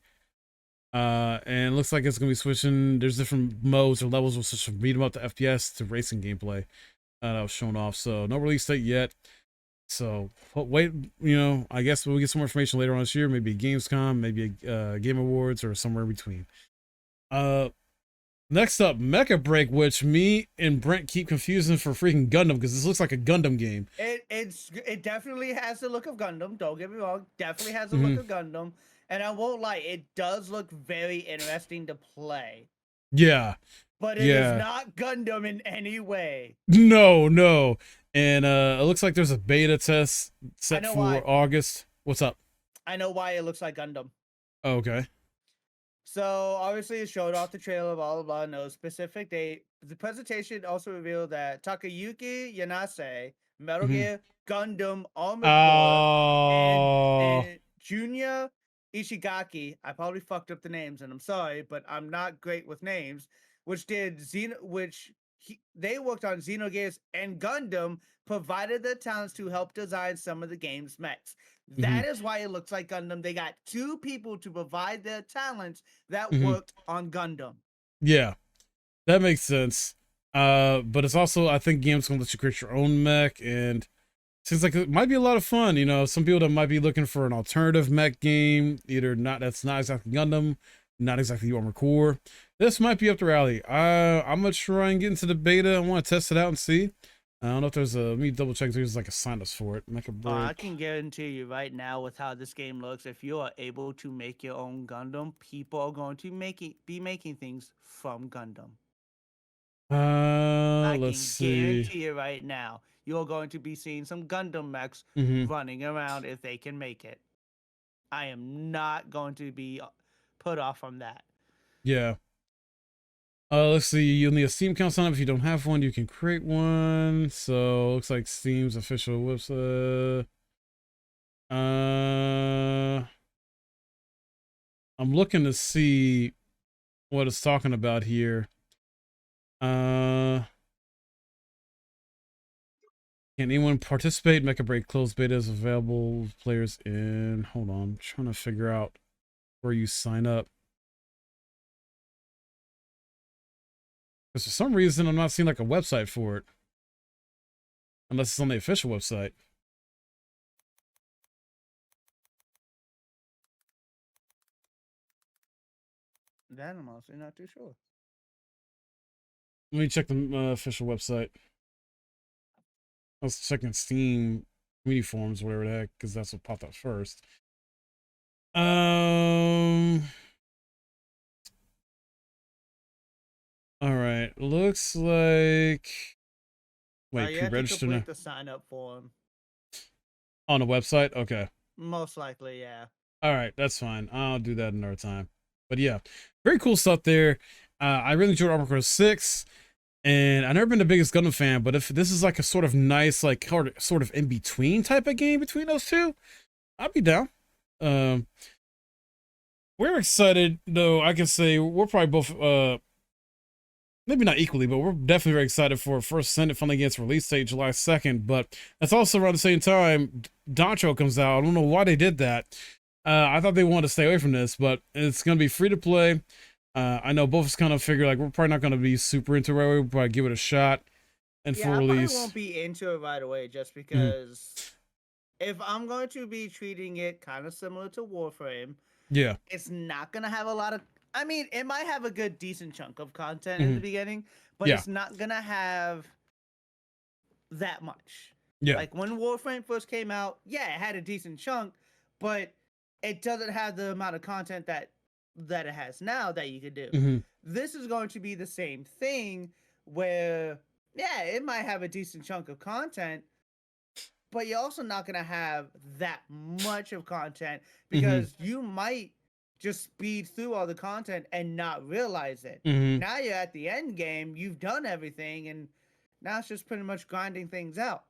And it looks like it's gonna be switching. There's different modes or levels will switch from beat 'em up to FPS to racing gameplay. That was shown off. So no release date yet. So wait, I guess we'll get some more information later on this year. Maybe Gamescom, maybe a Game Awards, or somewhere in between. Next up, Mecha Break, which me and Brent keep confusing for freaking Gundam because this looks like a Gundam game. It definitely has the look of Gundam. Don't get me wrong. Definitely has the look of Gundam. And I won't lie, it does look very interesting to play. Yeah. But it is not Gundam in any way. No. And it looks like there's a beta test set for August. What's up? I know why it looks like Gundam. Oh, okay. So obviously it showed off the trailer, blah blah blah, no specific date. The presentation also revealed that Takayuki Yanase, Metal Gear, Gundam, Armored Core, and Junya Ishigaki. I probably fucked up the names, and I'm sorry, but I'm not great with names. They worked on Xenogears and Gundam, provided the talents to help design some of the game's mechs. That is why it looks like Gundam. They got 2 people to provide their talents that worked on Gundam. Yeah, that makes sense. But it's also, I think games gonna let you create your own mech, and seems like it might be a lot of fun. Some people that might be looking for an alternative mech game, that's not exactly Gundam, not exactly Armored Core. This might be up their alley. I'm gonna try and get into the beta. I want to test it out and see. I don't know if let me double check if there's like a sign up for it. Mecha Break. I can guarantee you right now with how this game looks, if you are able to make your own Gundam, people are going to be making things from Gundam. Let's see. Guarantee you right now, you're going to be seeing some Gundam mechs running around if they can make it. I am not going to be put off from that. Yeah. Let's see. You'll need a Steam account sign up. If you don't have one, you can create one. So looks like Steam's official website. I'm looking to see what it's talking about here. Can anyone participate? Mecha Break closed beta is available. Players in. Hold on. I'm trying to figure out where you sign up. Because for some reason, I'm not seeing like a website for it. Unless it's on the official website. That I'm honestly not too sure. Let me check the official website. I was checking Steam community forums, whatever the heck, because that's what popped up first. All right. Looks like. Wait, you have register to complete the sign up form on the website. Okay. Most likely, yeah. All right, that's fine. I'll do that another time. But yeah, very cool stuff there. I really enjoyed Armored Core 6, and I've never been the biggest Gundam fan, but if this is like a sort of nice, like sort of in between type of game between those two, I'd be down. We're excited though. I can say we're probably both maybe not equally, but we're definitely very excited for First Ascendant finally gets release date July 2nd. But that's also around the same time Dancho comes out. I don't know why they did that. I thought they wanted to stay away from this, but it's gonna be free to play. I know both of us kind of figure like we're probably not gonna be super into it right away. We'll probably give it a shot and full release. I won't be into it right away just because if I'm going to be treating it kind of similar to Warframe, yeah, it's not gonna have a lot of. I mean, it might have a good, decent chunk of content in the beginning, but Yeah. it's not gonna have that much. Yeah. Like when Warframe first came out, yeah, it had a decent chunk, but it doesn't have the amount of content that it has now that you could do. hmm This is going to be the same thing where yeah, it might have a decent chunk of content, but you're also not going to have that much of content hmm because you might just speed through all the content and not realize it. hmm Now you're at the end game, you've done everything, and now it's just pretty much grinding things out.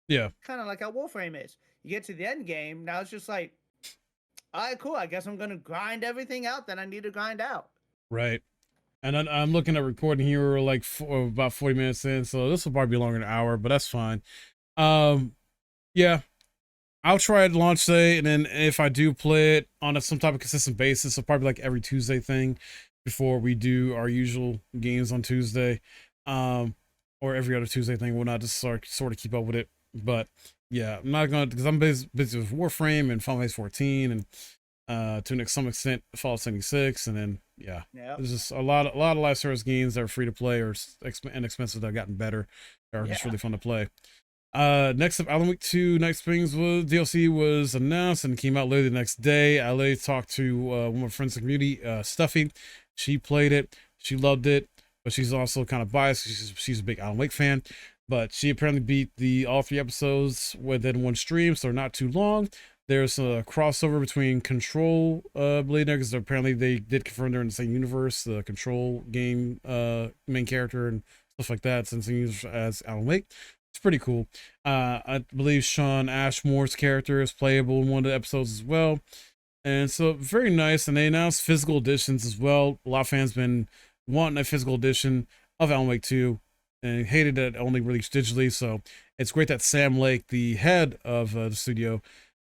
Yeah. Kind of like how Warframe is. You get to the end game, now it's just like, all right, cool. I guess I'm going to grind everything out that I need to grind out. Right. And I'm looking at recording here. We're like about 40 minutes in, so this will probably be longer than an hour, but that's fine. Yeah, I'll try it launch day, and then if I do play it on some type of consistent basis, so probably like every Tuesday thing before we do our usual games on Tuesday, or every other Tuesday thing. We'll not just sort of keep up with it, but yeah, I'm not gonna because I'm busy with Warframe and Final Fantasy 14 and to some extent Fallout 76, and then yeah, there's just a lot of live service games that are free to play or inexpensive that have gotten better, that are just really fun to play. Next up, Alan Wake 2 Night Springs was DLC was announced and came out later the next day. I later talked to one of my friends in the community, Stuffy. She played it, she loved it, but she's also kind of biased. She's a big Alan Wake fan, but she apparently beat all 3 episodes within one stream, so they're not too long. There's a crossover between Control, believe there, because apparently they did confirm they're in the same universe. The Control game, main character and stuff like that, since they use as Alan Wake. It's pretty cool. I believe Sean Ashmore's character is playable in one of the episodes as well. And so very nice. And they announced physical editions as well. A lot of fans been wanting a physical edition of Alan Wake 2 and hated that it only released digitally. So it's great that Sam Lake, the head of the studio,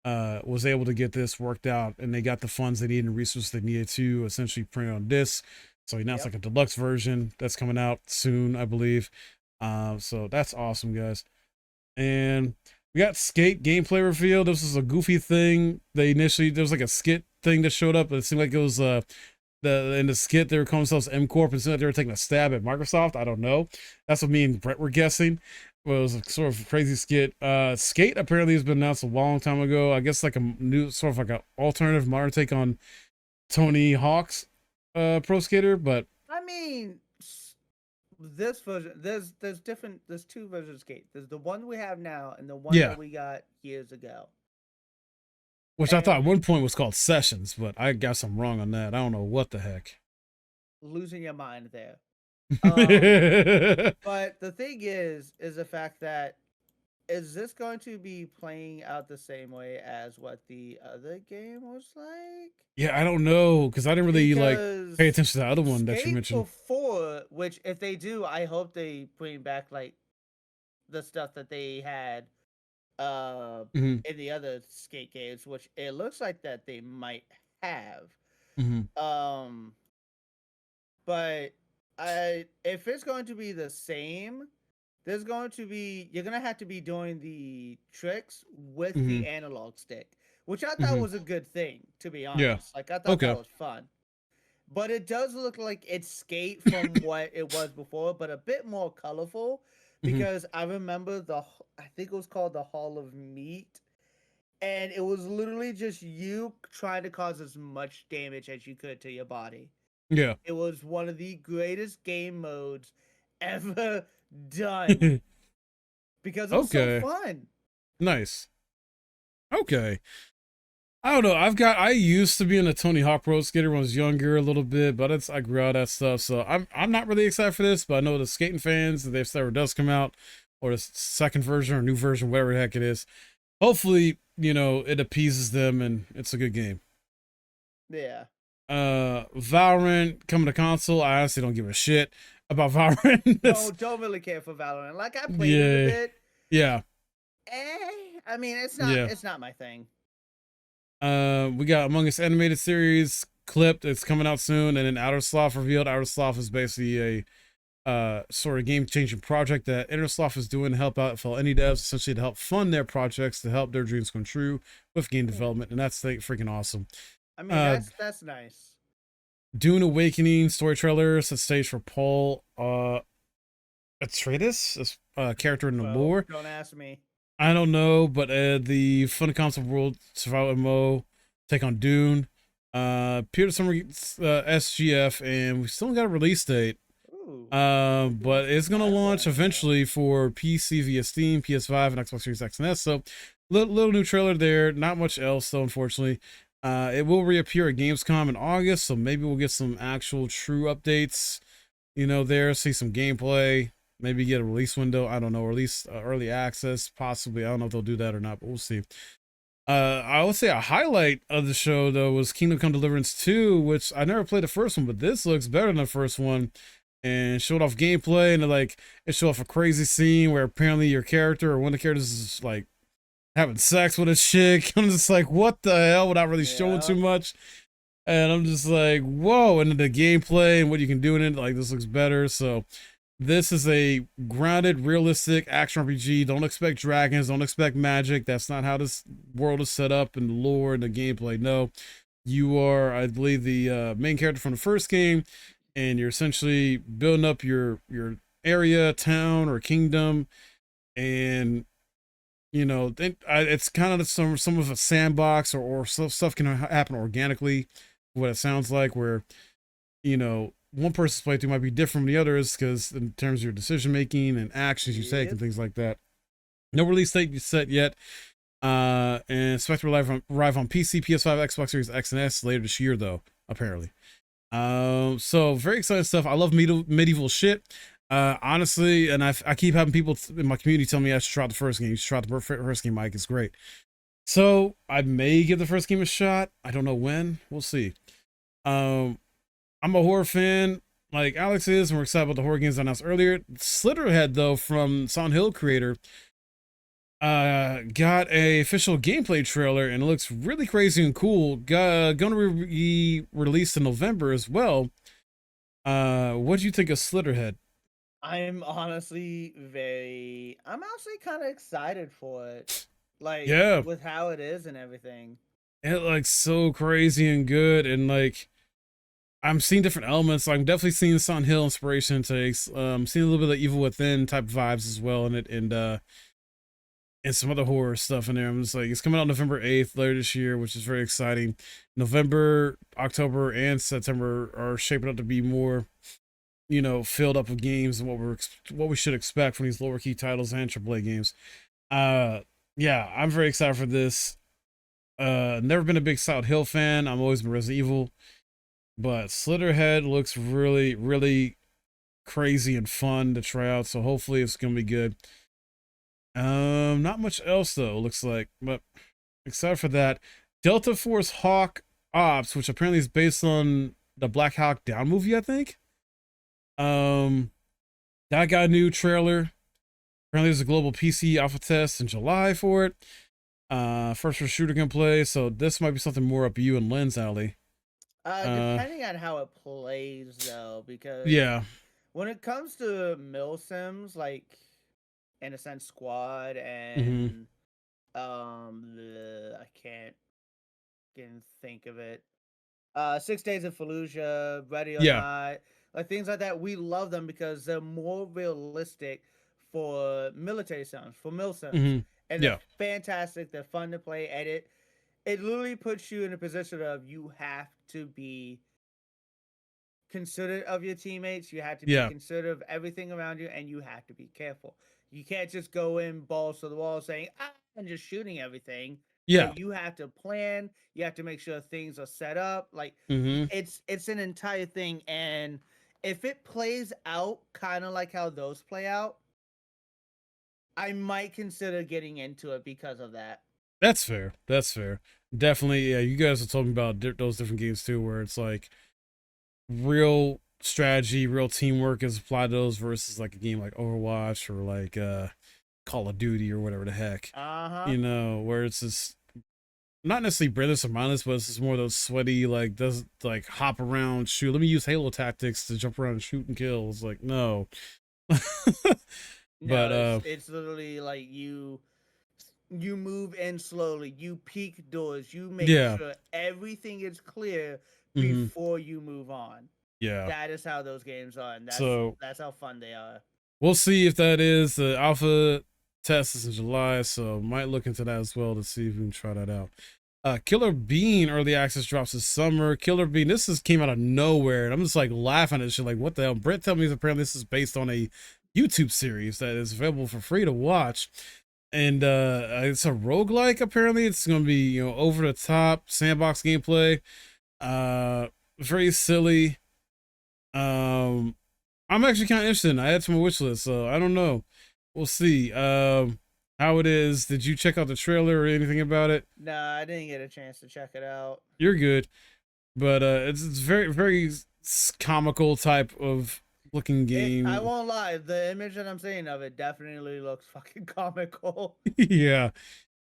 was able to get this worked out, and they got the funds they needed and resources they needed to essentially print on disc. So he announced like a deluxe version that's coming out soon, I believe. So that's awesome, guys. And we got Skate gameplay reveal. This was a goofy thing. There was like a skit thing that showed up, but it seemed like it was in the skit they were calling themselves M Corp, and it seemed like they were taking a stab at Microsoft. I don't know. That's what me and Brett were guessing. Well, it was a sort of crazy skit. Skate apparently has been announced a long time ago. I guess like a new sort of like an alternative modern take on Tony Hawk's Pro Skater, but I mean, this version, there's 2 versions of Skate. There's the one we have now and the one that we got years ago. Which I thought at one point was called Sessions, but I guess I'm wrong on that. I don't know what the heck. Losing your mind there. But the thing is the fact that is this going to be playing out the same way as what the other game was like? Yeah, I don't know because I didn't really like pay attention to the other one that you mentioned before. Which, if they do, I hope they bring back like the stuff that they had in the other Skate games, which it looks like that they might have. But if it's going to be the same, you're gonna have to be doing the tricks with the analog stick, which I thought was a good thing, to be honest. Like I thought that was fun. But it does look like it's Skate from what it was before, but a bit more colorful. Because I remember I think it was called the Hall of Meat, and it was literally just you trying to cause as much damage as you could to your body. Yeah. It was one of the greatest game modes ever done. Because it was so fun. Nice. Okay. I don't know. I used to be in a Tony Hawk Pro Skater when I was younger a little bit, but I grew out of that stuff. So I'm not really excited for this, but I know the skating fans, if there does come out, or the second version or new version, whatever the heck it is, hopefully, it appeases them and it's a good game. Yeah. Valorant coming to console. I honestly don't give a shit about Valorant. No, don't really care for Valorant. Like I played it a bit. Yeah. I mean, it's not my thing. We got Among Us animated series clipped. It's coming out soon, and then Outer Sloth revealed. Outer Sloth is basically a sort of game-changing project that Innersloth is doing to help out fellow indie devs, essentially to help fund their projects, to help their dreams come true with game development, and that's freaking awesome. I mean, that's nice. Dune Awakening story trailer set stage for Paul Atreides, a character in the Well, lore. don't ask me. I don't know, but the Fun Console World Survival MMO take on Dune. Peter Summer SGF, and we still got a release date. Ooh. But it's gonna launch Platform, yeah. eventually for PC via Steam, PS5, and Xbox Series X and S. So, little new trailer there. Not much else though, unfortunately. It will reappear at Gamescom in August, so maybe we'll get some actual true updates. There, see some gameplay. Maybe get a release window. I don't know, or at least early access, possibly. I don't know if they'll do that or not, but we'll see. I would say a highlight of the show though was Kingdom Come Deliverance 2, which I never played the first one, but this looks better than the first one. And showed off gameplay, and it showed off a crazy scene where apparently your character or one of the characters is like having sex with a chick. I'm just like, what the hell? Without really showing too much. And I'm just like, whoa. And the gameplay and what you can do in it, like, this looks better. So this is a grounded, realistic action RPG. Don't expect dragons. Don't expect magic. That's not how this world is set up and the lore and the gameplay. No, you are, I believe, the main character from the first game, and you're essentially building up your area, town, or kingdom, and it's kind of some of a sandbox, or stuff can happen organically. What it sounds like, where one person's playthrough might be different from the others because in terms of your decision making and actions you take and things like that. No release date set yet. And expect to arrive on PC, PS5, Xbox Series X and S later this year, though, apparently. So very exciting stuff. I love medieval shit. Honestly, and I keep having people in my community tell me I should try the first game. You should try the first game, Mike. It's great. So I may give the first game a shot. I don't know when. We'll see. I'm a horror fan, like Alex is, and we're excited about the horror games I announced earlier. Slitherhead, though, from Silent Hill creator, got a official gameplay trailer, and it looks really crazy and cool. Gonna be released in November as well. What do you think of Slitherhead? I'm honestly kind of excited for it. Like, Yeah, with how it is and everything. it looks so crazy and good, and like I'm seeing different elements. Like, I'm definitely seeing Silent Hill inspiration takes. Seeing a little bit of Evil Within type vibes as well in it, and some other horror stuff in there. I'm just like, it's coming out November 8th later this year, which is very exciting. November, October, and September are shaping up to be more, filled up with games and what we should expect from these lower key titles and AAA games. Yeah, I'm very excited for this. Never been a big Silent Hill fan. I'm always been Resident Evil, but Slitherhead looks really, really crazy and fun to try out. So hopefully it's gonna be good. Not much else though, looks like, but except for that, Delta Force Hawk Ops, which apparently is based on the Black Hawk Down movie, I think. That got a new trailer. Apparently there's a global PC alpha test in July for it. First for shooter gameplay, so this might be something more up you and Lynn's alley. Depending on how it plays, though, because Yeah. when it comes to milsims, like in a sense, Squad Mm-hmm. and I can't think of it. 6 Days of Fallujah, Ready or Yeah. Not, like things like that. We love them because they're more realistic for military sims, for mil sims, Mm-hmm. and Yeah. they're fantastic. They're fun to play. Edit. It literally puts you in a position of you have to be considerate of your teammates. You have to be Yeah. considerate of everything around you, and you have to be careful. You can't just go in balls to the wall saying and just shooting everything. Yeah. Like, you have to plan. You have to make sure things are set up. Like, Mm-hmm. it's an entire thing, and if it plays out kind of like how those play out, I might consider getting into it because of that. That's fair. That's fair. Definitely. Yeah, you guys are talking about those different games too, where it's like real strategy, real teamwork is applied to those versus like a game like Overwatch or like Call of Duty or whatever the heck. Where it's just not necessarily brainless or mindless, but it's just more of those sweaty, like, does like hop around, shoot. Let me use Halo tactics to jump around and shoot and kill. It's like, no. But it's literally like you move in slowly, you peek doors, you make sure everything is clear before you move on. Yeah, that is how those games are, and that's how fun they are. we'll see if that is the alpha test is in July, so might look into that as well to see if we can try that out. Killer Bean early access drops this summer. Killer Bean, this just came out of nowhere, and I'm just like laughing at shit. Like, what the hell? Brett told me apparently this is based on a YouTube series that is available for free to watch, and it's a roguelike. Apparently, it's gonna be, you know, over the top sandbox gameplay. Very silly. I'm actually kind of interested. I add to my wish list, so I don't know. We'll see. How it is. Did you check out the trailer or anything about it? Nah, I didn't get a chance to check it out. You're good, but it's very comical type of looking game. I won't lie, the image that I'm seeing of it definitely looks fucking comical. Yeah,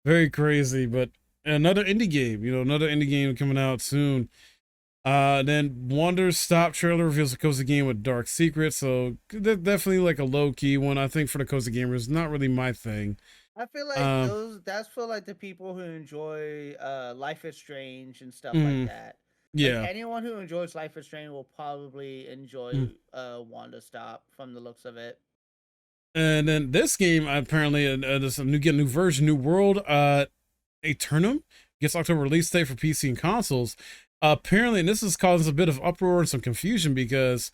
very crazy. But another indie game, you know, another indie game coming out soon. Then Wander's Stop trailer reveals a cozy game with dark secrets. So definitely like a low key one. I think for the cozy gamers, not really my thing. I feel like that's for like the people who enjoy Life is Strange and stuff like that. Yeah. Like, anyone who enjoys Life is Strange will probably enjoy Wanda Stop from the looks of it. And then this game apparently there's a new version, New World. Aeternum gets October release date for PC and consoles. Apparently, and this is causing a bit of uproar and some confusion because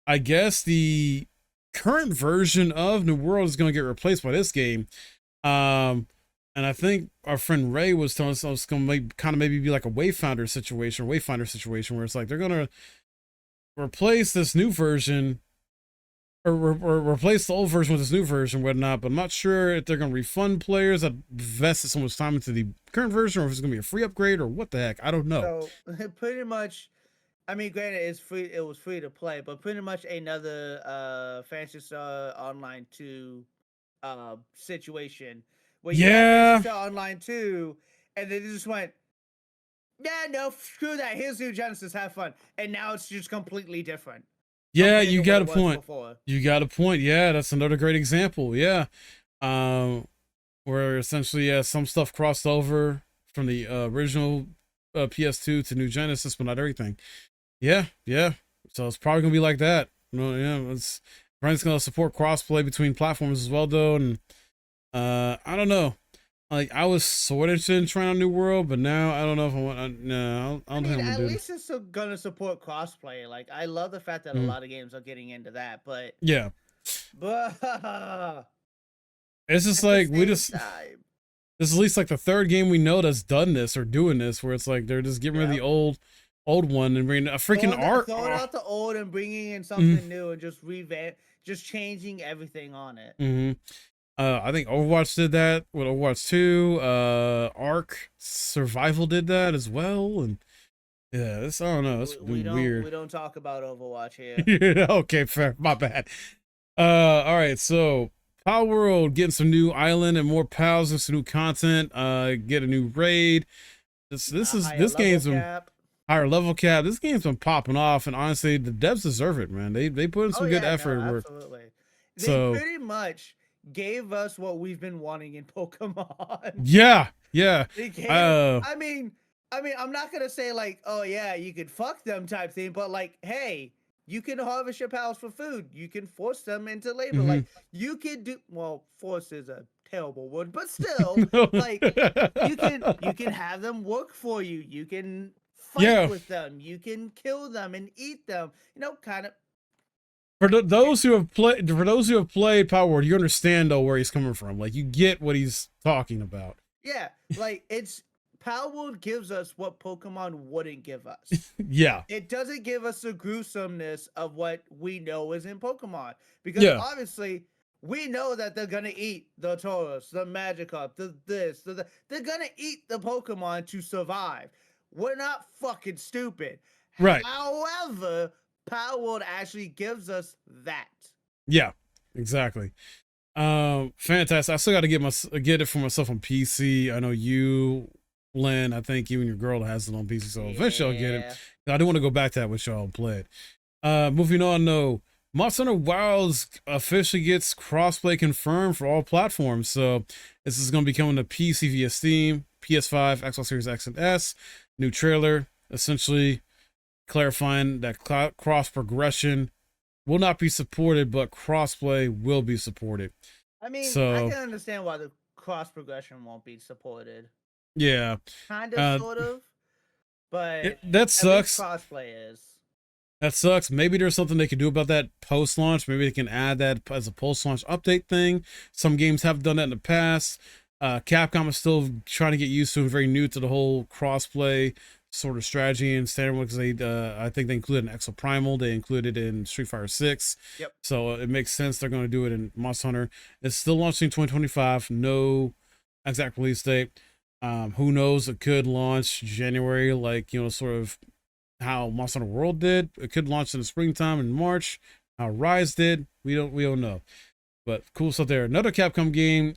I guess the current version of New World is going to get replaced by this game. And I think our friend Ray was telling us it's going to kind of maybe be like a Wayfinder situation where it's like they're going to replace this new version or replace the old version with this new version, whatnot. But I'm not sure if they're going to refund players that invested so much time into the current version, or if it's going to be a free upgrade, or what the heck. I don't know. So pretty much, I mean, granted, it's free. It was free to play, but pretty much another Phantasy Star Online 2 situation where you had Phantasy Star Online 2, and they just went, yeah, no, screw that. Here's New Genesis, have fun, and now it's just completely different. Yeah, you got a point. You got a point. Yeah, that's another great example. Yeah. Where essentially, some stuff crossed over from the original PS2 to New Genesis, but not everything. Yeah. So it's probably gonna be like that. It's Brent's gonna support crossplay between platforms as well, though, and I don't know. Like, I was sort of interested in trying out New World, but now I don't know if I want. No, I don't think I'm gonna do it. At least it's still gonna support crossplay. Like, I love the fact that a lot of games are getting into that, but yeah, it's just like this is at least like the third game we know that's done this or doing this, where it's like they're just getting rid of the old one and bringing a freaking throwing out the old and bringing in something new and just just changing everything on it. I think Overwatch did that with Overwatch 2. Ark Survival did that as well, and yeah, I don't know. It's weird. We don't talk about Overwatch here. Okay, fair. My bad. All right. So, Power World getting some new island and more pals and some new content. Get a new raid. This game's been higher level cap. This game's been popping off, and honestly, the devs deserve it, man. They put in some good effort. Absolutely. They pretty much gave us what we've been wanting in Pokemon. Yeah. I mean, I'm not gonna say like, oh yeah, you could fuck them type thing, but like, hey, you can harvest your pals for food. You can force them into labor. Like, you can do, well, force is a terrible word, but still, like, you can have them work for you. You can fight with them. You can kill them and eat them. You know, kind of. For those who have played Power World, you understand though where he's coming from. Like, you get what he's talking about. Yeah, like, Power World gives us what Pokemon wouldn't give us. Yeah. It doesn't give us the gruesomeness of what we know is in Pokemon. Because obviously, we know that they're going to eat the Tauros, the Magikarp, they're going to eat the Pokemon to survive. We're not fucking stupid. Right. However, Power World actually gives us that. Yeah, exactly. Fantastic. I still got to get it for myself on PC. I know you, Lynn, I think you and your girl has it on PC, so eventually I'll get it. I do want to go back to that with y'all and play it. Moving on, though, Monster Hunter Wilds officially gets crossplay confirmed for all platforms. So this is going to be coming to PC via Steam, PS5, Xbox Series X and S. New trailer, essentially clarifying that cross progression will not be supported, but crossplay will be supported. I mean, I So can understand why the cross progression won't be supported. yeah, Kind of, uh, sort of, but that at least sucks. crossplay is. That sucks. Maybe there's something they could do about that post launch. Maybe they can add that as a post launch update thing. Some games have done that in the past. Capcom is still trying to get used to and very new to the whole crossplay sort of strategy and standard because I think they included an Exoprimal. They included it in Street Fighter 6. Yep. So it makes sense they're going to do it in Monster Hunter. It's still launching 2025. No exact release date. Who knows? It could launch January, like, sort of how Monster Hunter World did. It could launch in the springtime in March. How Rise did, we don't know. But cool stuff there. Another Capcom game,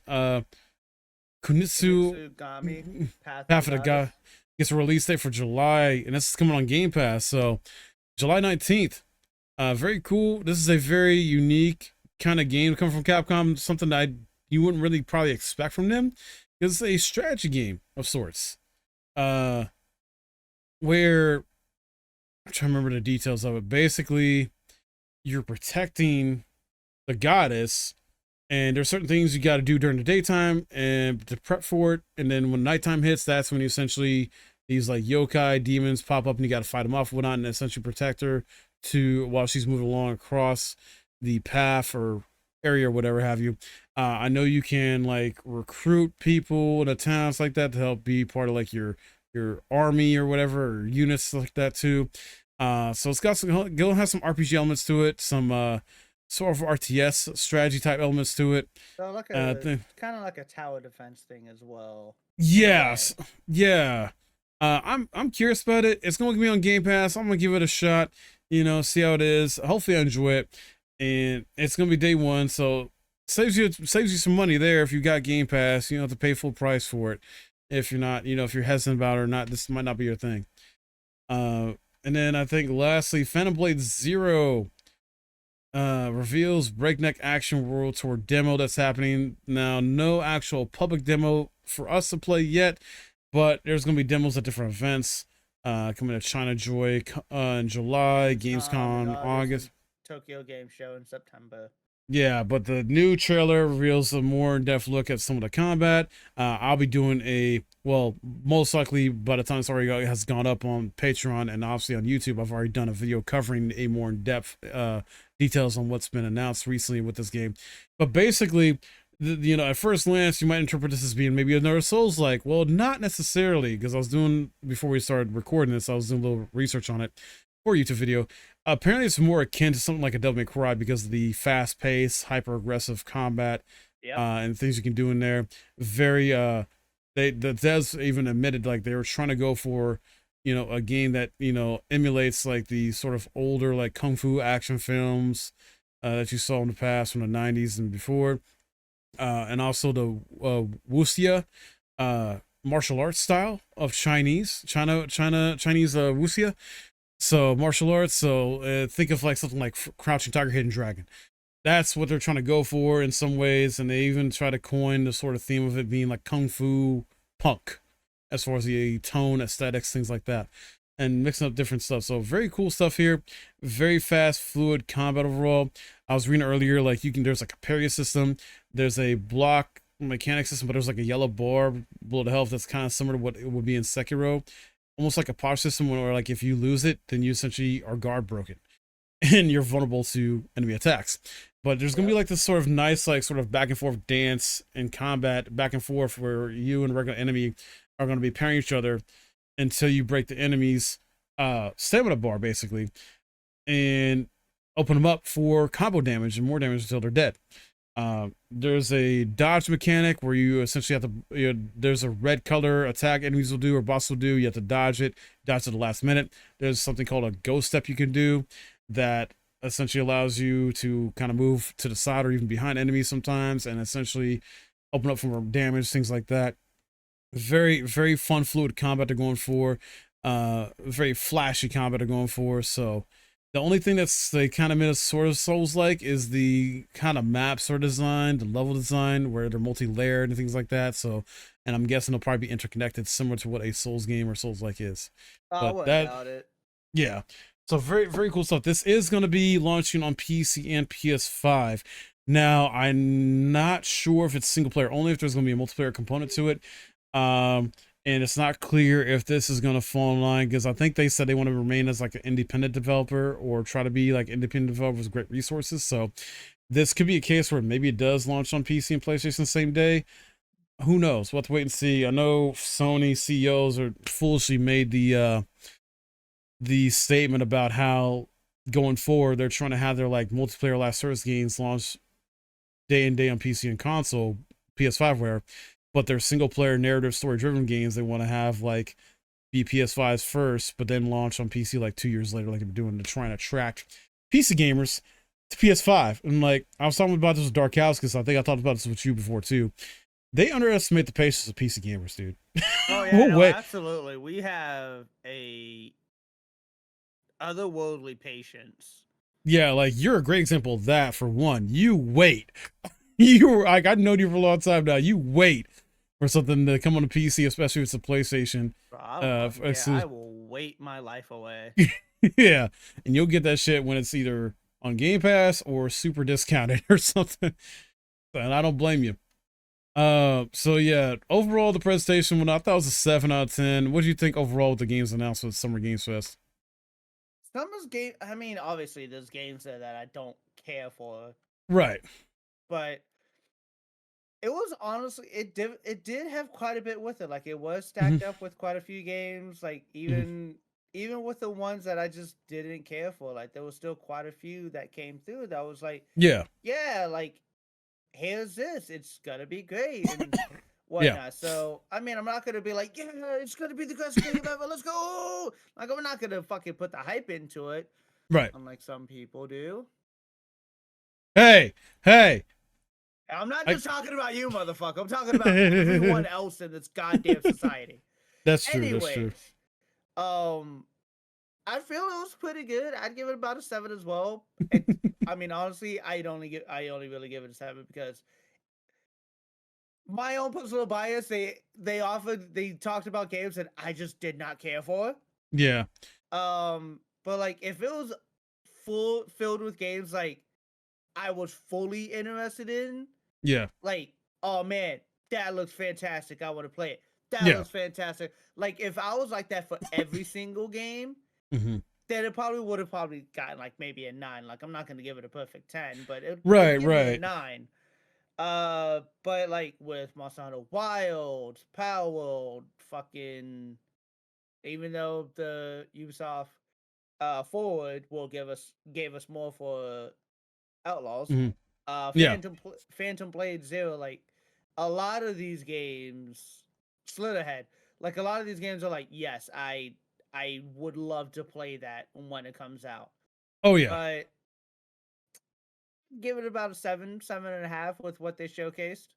Kunitsu Gami, Path of the God gets a release date for July, and this is coming on Game Pass. So July 19th. Very cool. This is a very unique kind of game coming from Capcom. Something that you wouldn't really probably expect from them. It's a strategy game of sorts. Where I'm trying to remember the details of it. Basically, you're protecting the goddess, and there's certain things you got to do during the daytime and to prep for it. And then when nighttime hits, that's when you essentially these like yokai demons pop up, and you got to fight them off, whatnot, and essentially protect her to while she's moving along across the path or area or whatever have you. I know you can like recruit people in the towns like that to help be part of like your army or whatever, or units like that too. So it's got gonna have some RPG elements to it, some sort of RTS strategy type elements to it. So like a kind of like a tower defense thing as well. Yes, yeah. I'm curious about it. It's gonna be on Game Pass. I'm gonna give it a shot. See how it is. Hopefully I enjoy it, and it's gonna be day one, so saves you some money there if you got Game Pass. You don't have to pay full price for it. If you're not, if you're hesitant about it or not, this might not be your thing. And then I think lastly, Phantom Blade Zero reveals Breakneck Action World Tour demo that's happening now. No actual public demo for us to play yet, but there's going to be demos at different events coming to China Joy in July, Gamescom August, Tokyo Game Show in September. Yeah, but the new trailer reveals a more in-depth look at some of the combat. I'll be doing most likely by the time it's already has gone up on Patreon and obviously on YouTube, I've already done a video covering a more in-depth details on what's been announced recently with this game. But basically, at first glance, you might interpret this as being maybe another Souls-like. Well, not necessarily, because before we started recording this, I was doing a little research on it for a YouTube video. Apparently, it's more akin to something like a Devil May Cry because of the fast-paced, hyper-aggressive combat and things you can do in there. Very, the devs even admitted like they were trying to go for, a game that emulates like the sort of older like kung fu action films that you saw in the past from the 90s and before, and also the wuxia martial arts style of Chinese wuxia. So martial arts. So think of like something like Crouching Tiger, Hidden Dragon. That's what they're trying to go for in some ways, and they even try to coin the sort of theme of it being like kung fu punk, as far as the tone, aesthetics, things like that, and mixing up different stuff. So very cool stuff here. Very fast, fluid combat overall. I was reading earlier, like there's like a parry system. There's a block mechanic system, but there's like a yellow bar below the health that's kind of similar to what it would be in Sekiro. Almost like a power system where like if you lose it, then you essentially are guard broken and you're vulnerable to enemy attacks. But there's gonna be like this sort of nice like sort of back and forth dance and combat back and forth where you and a regular enemy are gonna be pairing each other until you break the enemy's stamina bar basically and open them up for combo damage and more damage until they're dead. There's a dodge mechanic where you essentially have to, there's a red color attack enemies will do or boss will do. You have to dodge it at the last minute. There's something called a ghost step you can do that essentially allows you to kind of move to the side or even behind enemies sometimes and essentially open up for damage, things like that. Very, very fun, fluid combat they're going for. Very flashy combat they're going for. So the only thing that's they kind of made a sort of Souls-like is the kind of map sort of design, the level design, where they're multi-layered and things like that. So, and I'm guessing they'll probably be interconnected, similar to what a Souls game or Souls-like is. I wouldn't doubt it. Yeah, So very, very cool stuff. This is going to be launching on PC and PS5. Now, I'm not sure if it's single player only, if there's going to be a multiplayer component to it. And it's not clear if this is going to fall in line, because I think they said they want to remain as like an independent developer or try to be like independent developers with great resources. So this could be a case where maybe it does launch on PC and PlayStation the same day. Who knows? We'll have to wait and see. I know Sony CEOs are foolishly made the statement about how going forward they're trying to have their like multiplayer live service games launch day and day on PC and console, PS5 where, but their single player narrative story driven games they want to have like be PS5's first, but then launch on PC like 2 years later, like they're doing to try and attract PC gamers to PS5. And like I was talking about this with Darkowskis, I think I talked about this with you before too. They underestimate the patience of PC gamers, dude. Oh yeah, no, absolutely. We have a otherworldly patience. Yeah, like you're a great example of that. For one, you wait. You were like, I've known you for a long time now. You wait for something to come on a PC, especially if it's a PlayStation. Bro, I will wait my life away. Yeah, and you'll get that shit when it's either on Game Pass or super discounted or something. And I don't blame you. So yeah, overall the presentation, when I thought it was a 7 out of 10. What do you think overall with the games announced with Summer Games Fest? Summer's game. I mean, obviously, there's games that I don't care for, Right. but it was honestly it did have quite a bit with it. Like it was stacked up with quite a few games. Like even with the ones that I just didn't care for, like there was still quite a few that came through that was like, Yeah. like here's this, it's gonna be great and whatnot. Yeah. So I mean, I'm not gonna be like, yeah, it's gonna be the best game ever. Let's go. Like I'm not gonna fucking put the hype into it, Right. unlike some people do. Hey, I'm not just talking about you, motherfucker. I'm talking about everyone else in this goddamn society. That's true. Anyways, That's true. I feel it was pretty good. I'd give it about a 7 as well. I mean, honestly, I only really give it a 7 because my own personal bias. They talked about games that I just did not care for. Yeah. But like if it was filled with games like I was fully interested in, Yeah. like, oh man, that looks fantastic. I want to play it. That looks fantastic. Like if I was like that for every single game, then it probably would have gotten like maybe a 9. Like I'm not gonna give it a perfect 10, but it right. a 9. But like with Monster Hunter Wild, Power World, fucking, even though the Ubisoft Forward gave us more for Outlaws, Phantom Blade Zero, like a lot of these games, Slitherhead, like a lot of these games are like, yes, I would love to play that when it comes out. Oh yeah. But give it about a 7.5 with what they showcased.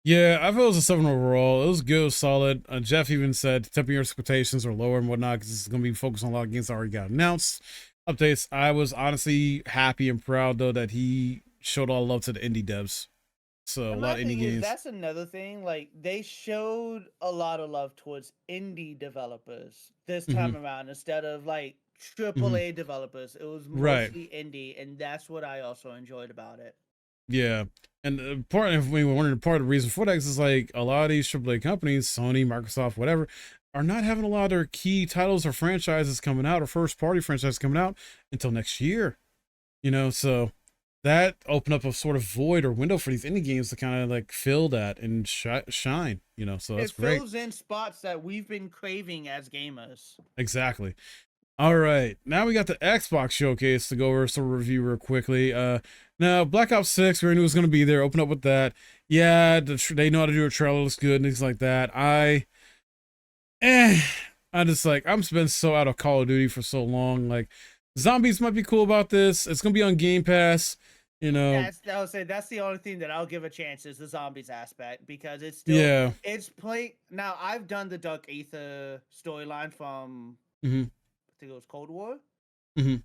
Yeah, I feel it was a 7 overall. It was good, it was solid. Jeff even said temper your expectations are lower and whatnot because it's going to be focused on a lot of games that already got announced. Updates. I was honestly happy and proud though that he showed all love to the indie devs. So And a lot of indie games. that's another thing. Like they showed a lot of love towards indie developers this time around instead of like AAA developers. It was mostly indie, and that's what I also enjoyed about it. Yeah, and part of the reason for that is like a lot of these AAA companies, Sony, Microsoft, whatever, are not having a lot of their key titles or franchises coming out or first party franchises coming out until next year. You know, so that opened up a sort of void or window for these indie games to kind of like fill that and shine. You know, so that's great. It fills in spots that we've been craving as gamers. Exactly. All right, now we got the Xbox showcase to go over some review real quickly. Now Black Ops 6, we knew it was going to be there. Open up with that. Yeah, they know how to do a trailer, looks good and things like that. I just like, I'm been so out of Call of Duty for so long. Like, zombies might be cool about this. It's going to be on Game Pass. You know, I would say that's the only thing that I'll give a chance is the zombies aspect because it's still it's playing. Now I've done the Dark Aether storyline from I think it was Cold War, and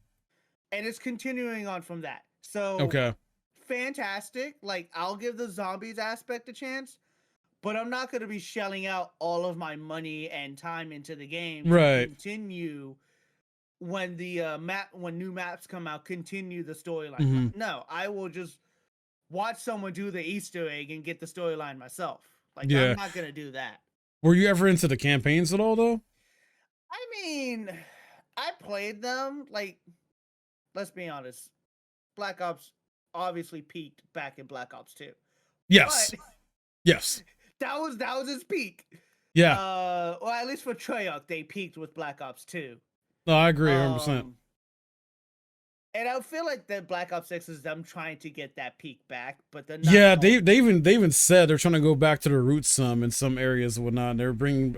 it's continuing on from that. So fantastic. Like I'll give the zombies aspect a chance, but I'm not going to be shelling out all of my money and time into the game to continue when the when new maps come out, continue the storyline. Hmm. No, I will just watch someone do the Easter egg and get the storyline myself. Like I'm Yeah. not gonna do that. Were you ever into the campaigns at all though? I mean, I played them. Like, let's be honest, Black Ops obviously peaked back in Black Ops 2, Yes. but Yes. that was its peak. Yeah. Or at least for Treyarch, they peaked with Black Ops 2. No, I agree 100%. And I feel like the Black Ops 6 is them trying to get that peak back, but they're not. Yeah, they even said they're trying to go back to their roots some in some areas and whatnot. They're bringing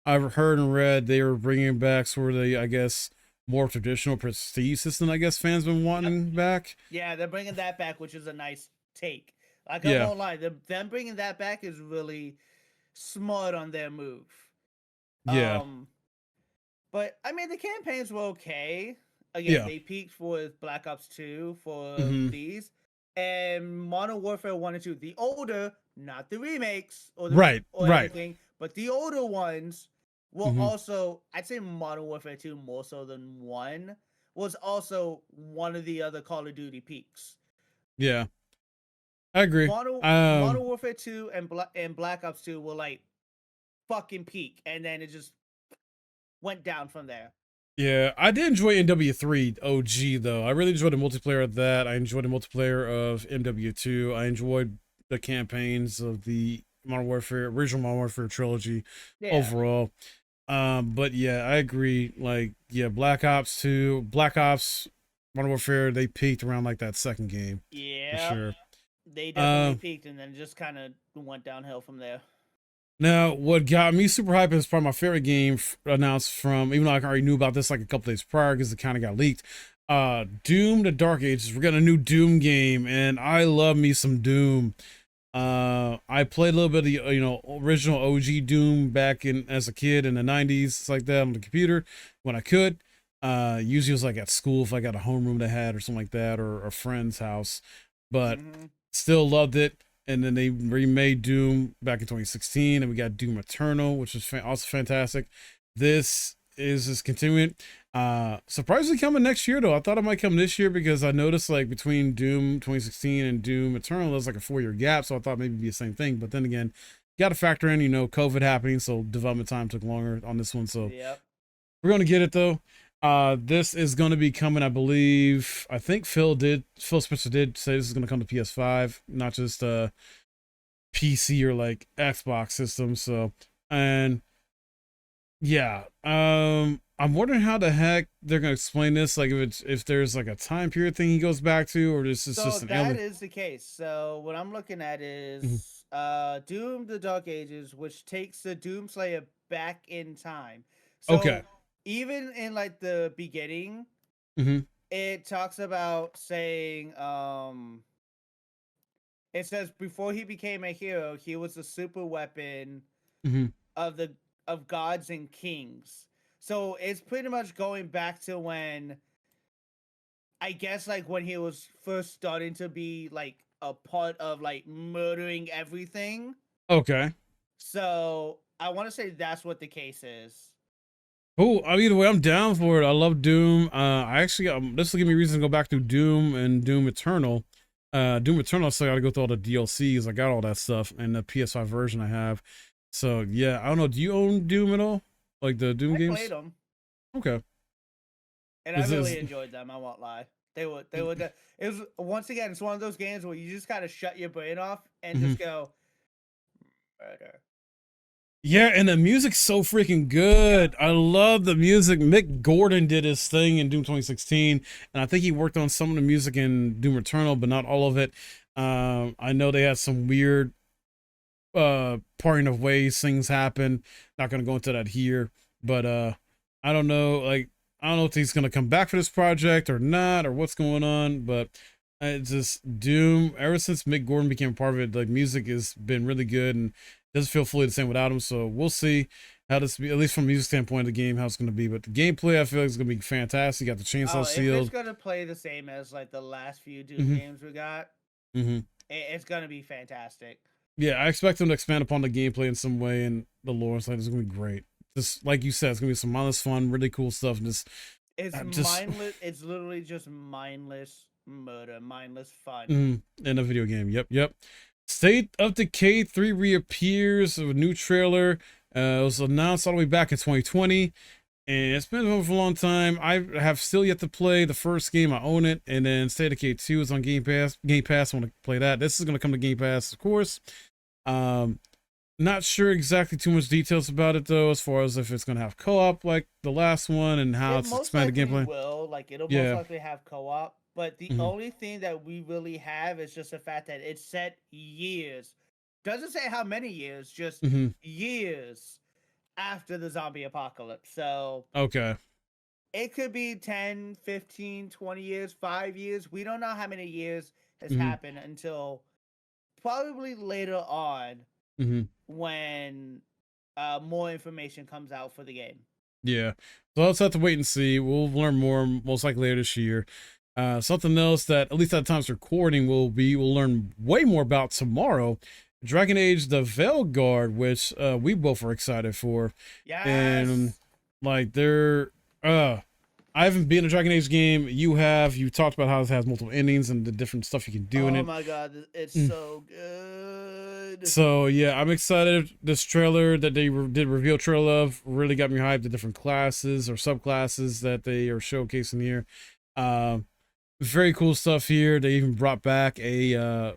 I've heard and read they were bringing back sort of the, I guess, more traditional prestige system. I guess fans been wanting back. Yeah, they're bringing that back, which is a nice take. Like I Yeah. won't lie, them bringing that back is really smart on their move. Yeah. But I mean the campaigns were okay. Again, Yeah. they peaked for Black Ops 2 for Mhm. these. And Modern Warfare 1 and 2, the older, not the remakes or Right. anything, but the older ones were Mhm. also, I'd say Modern Warfare 2 more so than 1, was also one of the other Call of Duty peaks. Yeah. I agree. Modern Warfare 2 and Black Ops 2 were like fucking peak, and then it just went down from there. Yeah, I did enjoy MW3 OG though. I really enjoyed the multiplayer of that. I enjoyed the multiplayer of MW2. I enjoyed the campaigns of the original Modern Warfare trilogy overall. But yeah, I agree. Like, yeah, Black Ops 2, Black Ops, Modern Warfare, they peaked around like that second game. Yeah, for sure. They definitely peaked and then just kind of went downhill from there. Now, what got me super hyped is probably my favorite game announced from, even though I already knew about this like a couple days prior because it kind of got leaked. Doom: The Dark Ages. We're getting a new Doom game, and I love me some Doom. I played a little bit of the original OG Doom back in as a kid in the 90s, like that on the computer when I could. Usually it was like at school if I got a homeroom that had or something like that, or a friend's house. But still loved it. And then they remade Doom back in 2016, and we got Doom Eternal, which was also fantastic. This is just continuing. Surprisingly coming next year though. I thought it might come this year because I noticed like between Doom 2016 and Doom Eternal, there's like a 4-year gap. So I thought maybe it'd be the same thing. But then again, you got to factor in, Mm-hmm. COVID happening, so development time took longer on this one. So Yep. we're gonna get it though. This is going to be coming, I believe. I think Phil Spencer did say this is going to come to PS5, not just PC or like Xbox system. So, and yeah, I'm wondering how the heck they're going to explain this. Like if there's like a time period thing he goes back to, or this is just an that element. is the case. So what I'm looking at is Doom: The Dark Ages, which takes the Doom Slayer back in time. So Okay. even in like the beginning, it talks about saying it says before he became a hero, he was a super weapon of gods and kings. So it's pretty much going back to when, I guess, like when he was first starting to be like a part of like murdering everything. Okay. So I want to say that's what the case is. Oh, either way, I'm down for it. I love Doom. I actually this will give me a reason to go back to Doom and Doom Eternal. Doom Eternal, so I gotta go through all the DLCs. I got all that stuff and the PS5 version I have. So yeah, I don't know. Do you own Doom at all? Like the Doom games? I played them. Okay. And I really enjoyed them. I won't lie. They were. It was, once again, it's one of those games where you just gotta shut your brain off and just go murder. Yeah, and the music's so freaking good. I love the music. Mick Gordon did his thing in Doom 2016, and I think he worked on some of the music in Doom Eternal, but not all of it. I know they had some weird parting of ways, things happen. Not gonna go into that here, but I don't know. Like, I don't know if he's gonna come back for this project or not, or what's going on, but it's just Doom. Ever since Mick Gordon became part of it, like music has been really good and doesn't feel fully the same without him. So we'll see how this be, at least from a music standpoint of the game, how it's going to be. But the gameplay, I feel like it's going to be fantastic. You got the chainsaw shield. If it's going to play the same as like the last few Doom games we got, it's going to be fantastic. Yeah, I expect them to expand upon the gameplay in some way, and the lore. It's going to be great. Just like you said, it's going to be some mindless fun, really cool stuff. And just It's I'm just mindless. It's literally just mindless murder, mindless fun. in a video game. Yep, yep. State of Decay 3 reappears with a new trailer. It was announced all the way back in 2020, and it's been over for a long time. I have still yet to play the first game. I own it, and then State of Decay 2 is on Game Pass. Game Pass, I want to play that. This is going to come to Game Pass, of course. Not sure exactly too much details about it though, as far as if it's going to have co-op like the last one and how it's expanded gameplay. Will like it'll Yeah. most likely have co-op, but the only thing that we really have is just the fact that it's set years. Doesn't say how many years, just years after the zombie apocalypse. So Okay. it could be 10, 15, 20 years, 5 years. We don't know how many years has happened until probably later on when more information comes out for the game. Yeah. So let's have to wait and see. We'll learn more most likely later this year. Something else that, at least at the time's recording, we'll learn way more about tomorrow. Dragon Age the Veilguard, which we both are excited for. Yes. And like I haven't been a Dragon Age game. You have. You talked about how it has multiple endings and the different stuff you can do in it. Oh my god, it's so good. So yeah, I'm excited. This trailer that they did reveal trailer of really got me hyped. The different classes or subclasses that they are showcasing here. Very cool stuff here. They even brought back a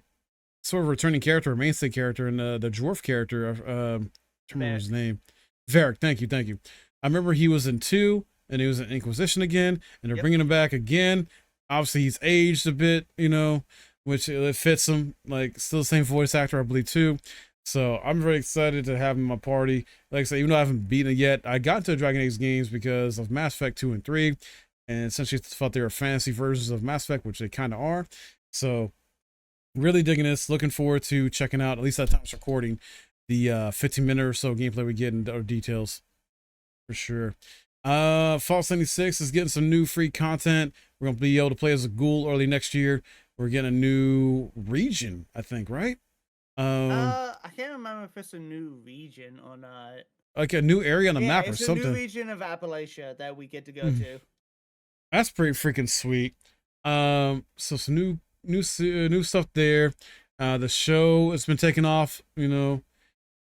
sort of returning character, a mainstay character, and the dwarf character. I can't remember his name. Varric. Thank you. I remember he was in 2, and he was in Inquisition again, and they're bringing him back again. Obviously, he's aged a bit, which it fits him. Like, still the same voice actor, I believe, too. So I'm very excited to have him in my party. Like I said, even though I haven't beaten it yet, I got into Dragon Age games because of Mass Effect 2 and 3, and essentially thought they were fantasy versions of Mass Effect, which they kind of are. So really digging this. Looking forward to checking out, at least that time's recording, the 15-minute or so gameplay we get and details for sure. Fallout 76 is getting some new free content. We're gonna be able to play as a ghoul early next year. We're getting a new region, I think, right? I can't remember if it's a new region or not. Like a new area on the map or something. It's a new region of Appalachia that we get to go to. That's pretty freaking sweet. So some new stuff there. The show has been taken off, and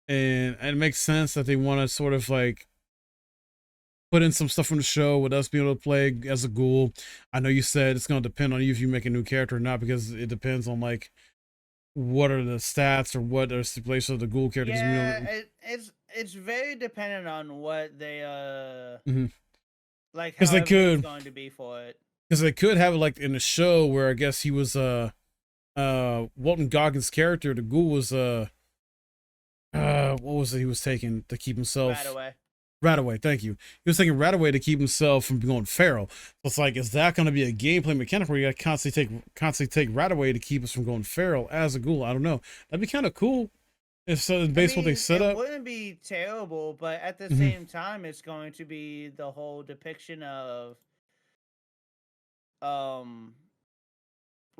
it makes sense that they want to sort of like put in some stuff from the show with us being able to play as a ghoul. I know you said it's going to depend on you if you make a new character or not, because it depends on like what are the stats or what are stipulations of the ghoul character. Yeah, it's very dependent on what they like, because they could going to be for it. Because they could have it like in the show where I guess he was Walton Goggins' character, the ghoul was what was it he was taking to keep himself Radaway, thank you. He was taking Radaway to keep himself from going feral. So it's like, is that going to be a gameplay mechanic where you got to constantly take Radaway to keep us from going feral as a ghoul? I don't know. That'd be kind of cool if so. Based on what they set up, it wouldn't be terrible, but at the same time, it's going to be the whole depiction of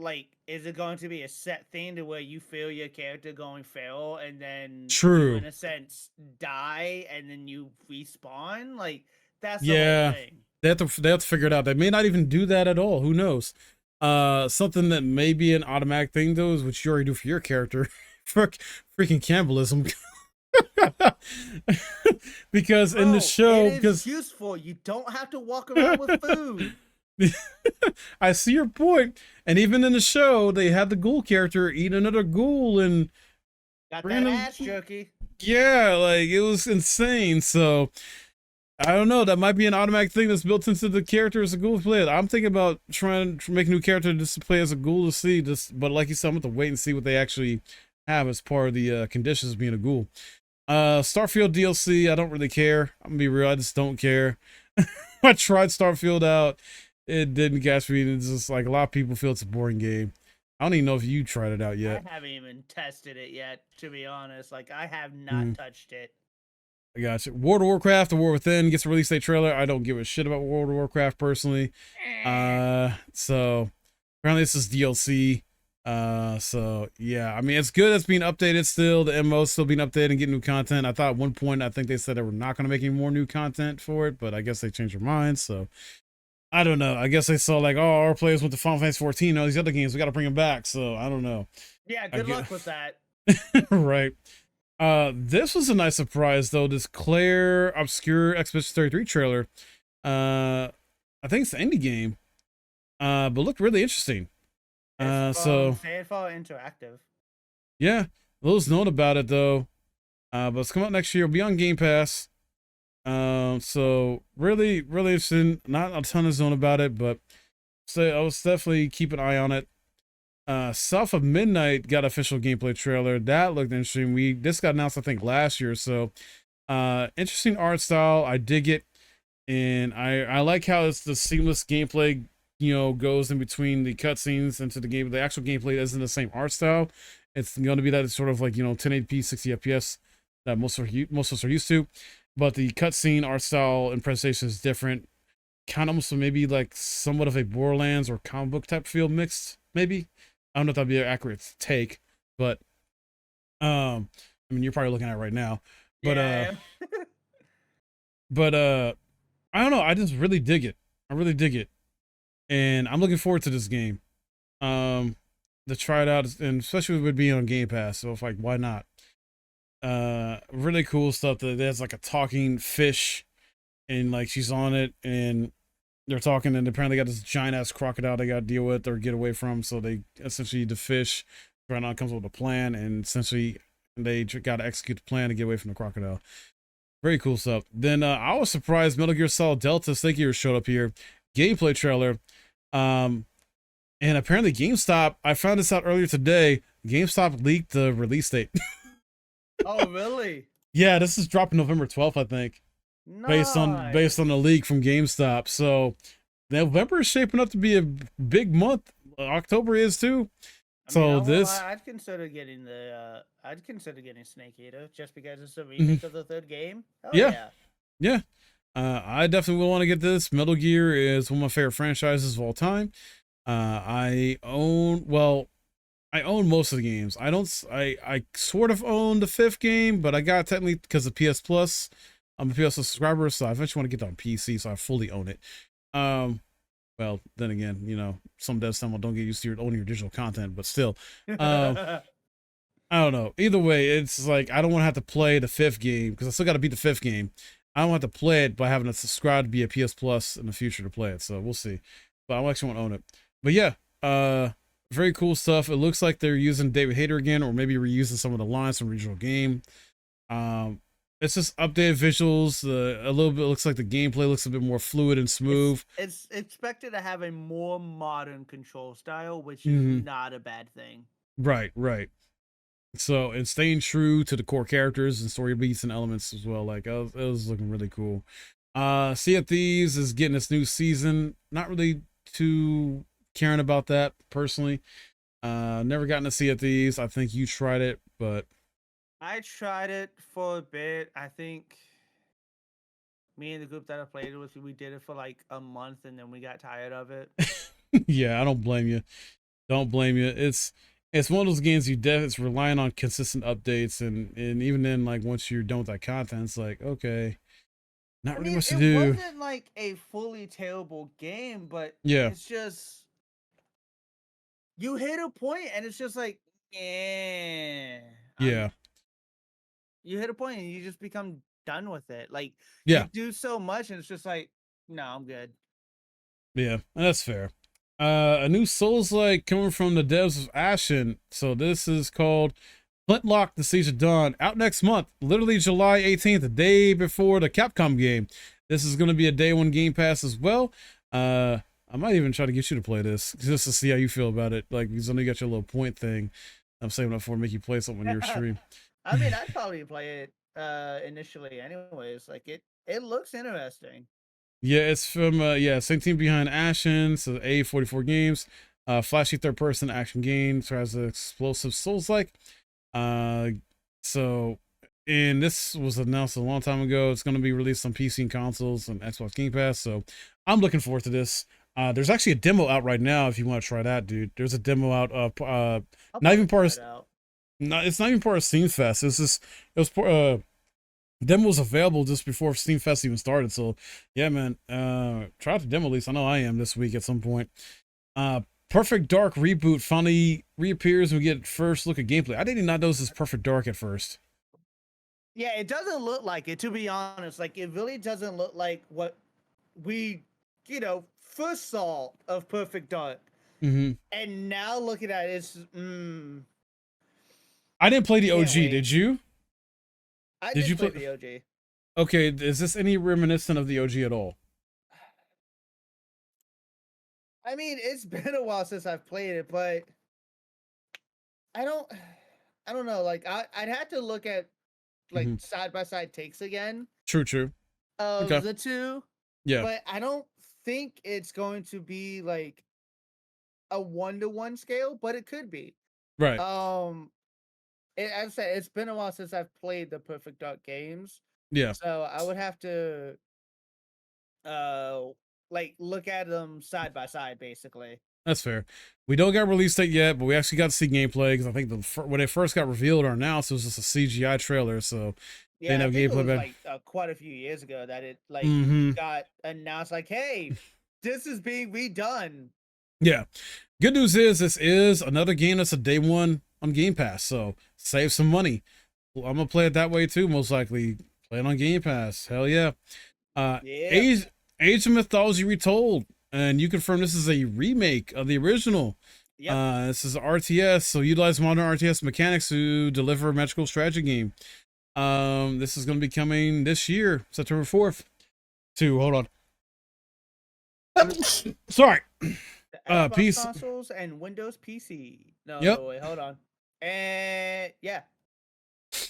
like, is it going to be a set thing to where you feel your character going feral and then you, in a sense, die and then you respawn? Like, that's the whole thing. They have to figure it out. They may not even do that at all. Who knows? Something that may be an automatic thing though is what you already do for your character. Freaking cannibalism. Because in the show, because useful, you don't have to walk around with food. I see your point. And even in the show, they had the ghoul character eat another ghoul and got that ass jerky. Yeah, like it was insane. So I don't know. That might be an automatic thing that's built into the character as a ghoul player. I'm thinking about trying to make a new character just to play as a ghoul to see this. But like you said, I'm going to wait and see what they actually have as part of the conditions of being a ghoul. Starfield DLC, I don't really care. I'm gonna be real. I just don't care. I tried Starfield out. It didn't catch me. It's just like a lot of people feel it's a boring game. I don't even know if you tried it out yet. I haven't even tested it yet, to be honest. Like, I have not touched it. I got you. World of Warcraft, The War Within gets a release date trailer. I don't give a shit about World of Warcraft personally. So apparently this is DLC. So yeah, I mean, it's good. It's being updated still. The MMO's still being updated and getting new content. I thought at one point, I think they said they were not going to make any more new content for it, but I guess they changed their minds. So I don't know. I guess they saw like, oh, our players went to Final Fantasy 14. All these other games, we got to bring them back. So I don't know. Yeah, I good get luck with that. right. This was a nice surprise though. This Claire Obscure Expedition 33 trailer. I think it's the indie game. But looked really interesting. It's from So Sandfall Interactive. yeah, little's known about it though. But it's come out next year. It'll be on Game Pass. So really, really interesting. Not a ton is known about it, but so I was definitely keep an eye on it. South of Midnight got official gameplay trailer. That looked interesting. This got announced I think last year. So interesting art style. I dig it. And I like how it's the seamless gameplay, goes in between the cutscenes into the game. The actual gameplay isn't the same art style. It's going to be that sort of like 1080p 60 FPS that most of us are used to, but the cutscene art style and presentation is different. Kind of almost maybe like somewhat of a Borderlands or comic book type feel mixed. Maybe I don't know if that'd be an accurate take, but I mean you're probably looking at it right now, but Yeah, but I don't know. I just really dig it. I really dig it, and I'm looking forward to this game. To try it out, and especially with it being on Game Pass. So if like, why not? Really cool stuff. That there's like a talking fish, and like she's on it, and they're talking, and apparently got this giant ass crocodile they got to deal with or get away from. So they essentially the fish right now comes up with a plan, and essentially they got to execute the plan to get away from the crocodile. Very cool stuff. Then I was surprised Metal Gear Solid Delta Snake Eater showed up here. Gameplay trailer. And apparently GameStop, I found this out earlier today, GameStop leaked the release date. oh, really? Yeah, this is dropping November 12th, I think, based on Nice. the leak from GameStop. So November is shaping up to be a big month. October is too. I mean, So I won't this lie, I'd consider getting I'd consider getting Snake Eater just because it's a mhm, remake of the third game. Oh yeah, yeah. yeah. I definitely will want to get this. Metal Gear is one of my favorite franchises of all time. I own most of the games. I don't. I sort of own the fifth game, but I got technically because of PS Plus. I'm a PS Plus subscriber, so I eventually want to get that on PC, so I fully own it. Um, well, then again, some devs tell me don't get used to owning your digital content, but still, um, I don't know. Either way, it's like I don't want to have to play the fifth game because I still got to beat the fifth game. I don't have to play it by having to subscribe to be a PS Plus in the future to play it. So we'll see. But I actually want to own it. But yeah, very cool stuff. It looks like they're using David Hayter again, or maybe reusing some of the lines from the original game. Um, it's just updated visuals. A little bit looks like the gameplay looks a bit more fluid and smooth. it's expected to have a more modern control style, which is Hmm. not a bad thing. Right, right. So and staying true to the core characters and story beats and elements as well. Like it was looking really cool. Sea of Thieves is getting its new season. Not really too caring about that personally. Never gotten to Sea of Thieves. I think you tried it, but I tried it for a bit. I think me and the group that I played with, we did it for like a month and then we got tired of it. yeah, I don't blame you. Don't blame you. It's one of those games it's relying on consistent updates, and even then, like once you're done with that content, it's like okay, not I really mean, much to it do. wasn't like a fully terrible game, but Yeah, it's just you hit a point and it's just like, yeah, yeah, you hit a point and you just become done with it. Like you yeah, do so much and it's just like, no, I'm good. yeah. That's fair. A new Souls like coming from the devs of Ashen. So this is called Flintlock: The Siege of Dawn, out next month, literally July 18th, the day before the Capcom game. This is going to be a day one Game Pass as well. I might even try to get you to play this just to see how you feel about it. Like, because I know you got your little point thing. I'm saving up for make you play something on your stream. I mean, I'd probably play it initially anyways. Like it looks interesting. Yeah, it's from same team behind Ashen, so A44 Games. Flashy third person action game, so has an explosive Souls like. Uh, so, and this was announced a long time ago. It's going to be released on PC and consoles and Xbox Game Pass. So, I'm looking forward to this. There's actually a demo out right now if you want to try that, dude. There's a demo out. I'll Not probably even part try of. it out. Not, it's not even part of Steam Fest. It was demo was available just before Steam Fest even started. So yeah, man, try out the demo at least. I know I am this week at some point. Perfect Dark reboot finally reappears and we get first look at gameplay. I did not know this is Perfect Dark at first. Yeah, it doesn't look like it, to be honest. Like, it really doesn't look like what we, first saw of Perfect Dark. Mm-hmm. And now looking at it, it's I didn't play the Can't OG. wait. Did you? I Did did you play play- the OG. Okay, is this any reminiscent of the OG at all? I mean, it's been a while since I've played it, but I don't know. Like, I'd have to look at like Mhm. side by side takes again True. of Okay. the two, Yeah. but I don't think it's going to be like a 1-to-1 scale, but it could be. Right. As I said, it's been a while since I've played the Perfect Dark games, Yeah. so I would have to like look at them side by side, basically. That's fair. We don't got release date yet, but we actually got to see gameplay because I think when it first got revealed or announced, it was just a CGI trailer. So Yeah, I have think it gameplay was back. like quite a few years ago that it like Mhm. got announced. Like, hey, this is being redone. Yeah. Good news is this is another game that's a day one on Game Pass, so save some money. Well, I'm gonna play it that way too, most likely. Play it on Game Pass. Hell yeah. Yeah, Age of Mythology Retold, and you confirm this is a remake of the original. yep. This is RTS, so utilize modern RTS mechanics to deliver a magical strategy game. This is going to be coming this year, September 4th. Hold on. Sorry. The Xbox Peace. consoles and Windows PC. No, Yep. wait, hold on. And yeah,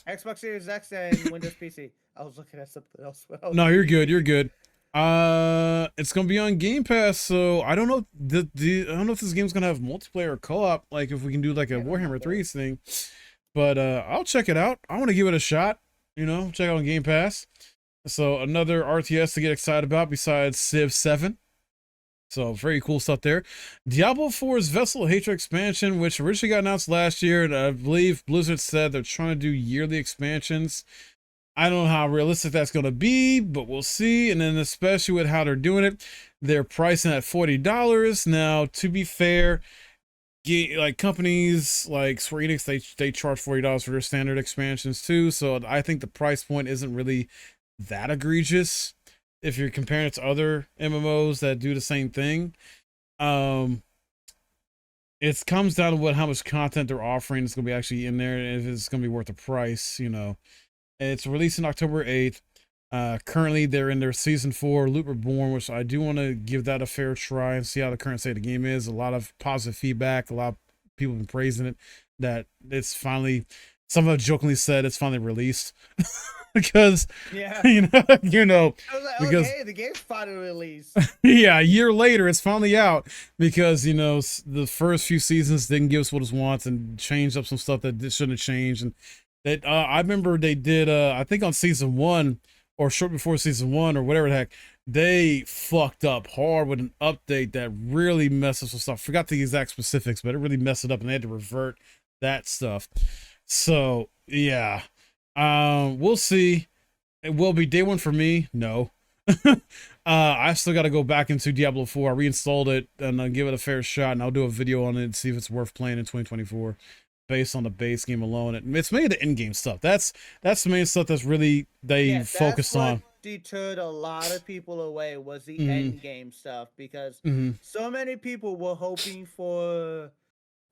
Xbox Series X and Windows PC. I was looking at something else. No, you're good. You're good. It's gonna be on Game Pass, so I don't know. I don't know if this game's gonna have multiplayer or co-op. Like if we can do like a Yeah, Warhammer that's 3 thing. But I'll check it out. I want to give it a shot. Check out on Game Pass. So another RTS to get excited about besides Civ 7. So very cool stuff there. Diablo 4's Vessel of Hatred expansion, which originally got announced last year, and I believe Blizzard said they're trying to do yearly expansions. I don't know how realistic that's going to be, but we'll see. And then especially with how they're doing it, they're pricing at $40. Now, to be fair, like companies like Square Enix, they charge $40 for their standard expansions too. So I think the price point isn't really that egregious if you're comparing it to other MMOs that do the same thing. It comes down to how much content they're offering is going to be actually in there, and if it's going to be worth the price. It's releasing October 8th. Currently they're in their season 4 Loot Reborn, which I do want to give that a fair try and see how the current state of the game is. A lot of positive feedback, a lot of people have been praising it, that it's finally, some have jokingly said it's finally released. Because yeah. because Okay, the game's finally released. yeah, a year later it's finally out because the first few seasons didn't give us what it wants and changed up some stuff that shouldn't have changed. And that I remember they did I think on season 1 or short before season 1 or whatever the heck, they fucked up hard with an update that really messed up some stuff. Forgot the exact specifics, but it really messed it up and they had to revert that stuff. So yeah. We'll see. It will be day one for me. No. I still got to go back into Diablo 4. I reinstalled it and give it a fair shot, and I'll do a video on it and see if it's worth playing in 2024 based on the base game alone. It's mainly the in-game stuff. That's the main stuff that's really they focused on. Deterred a lot of people away was the end game stuff because so many people were hoping for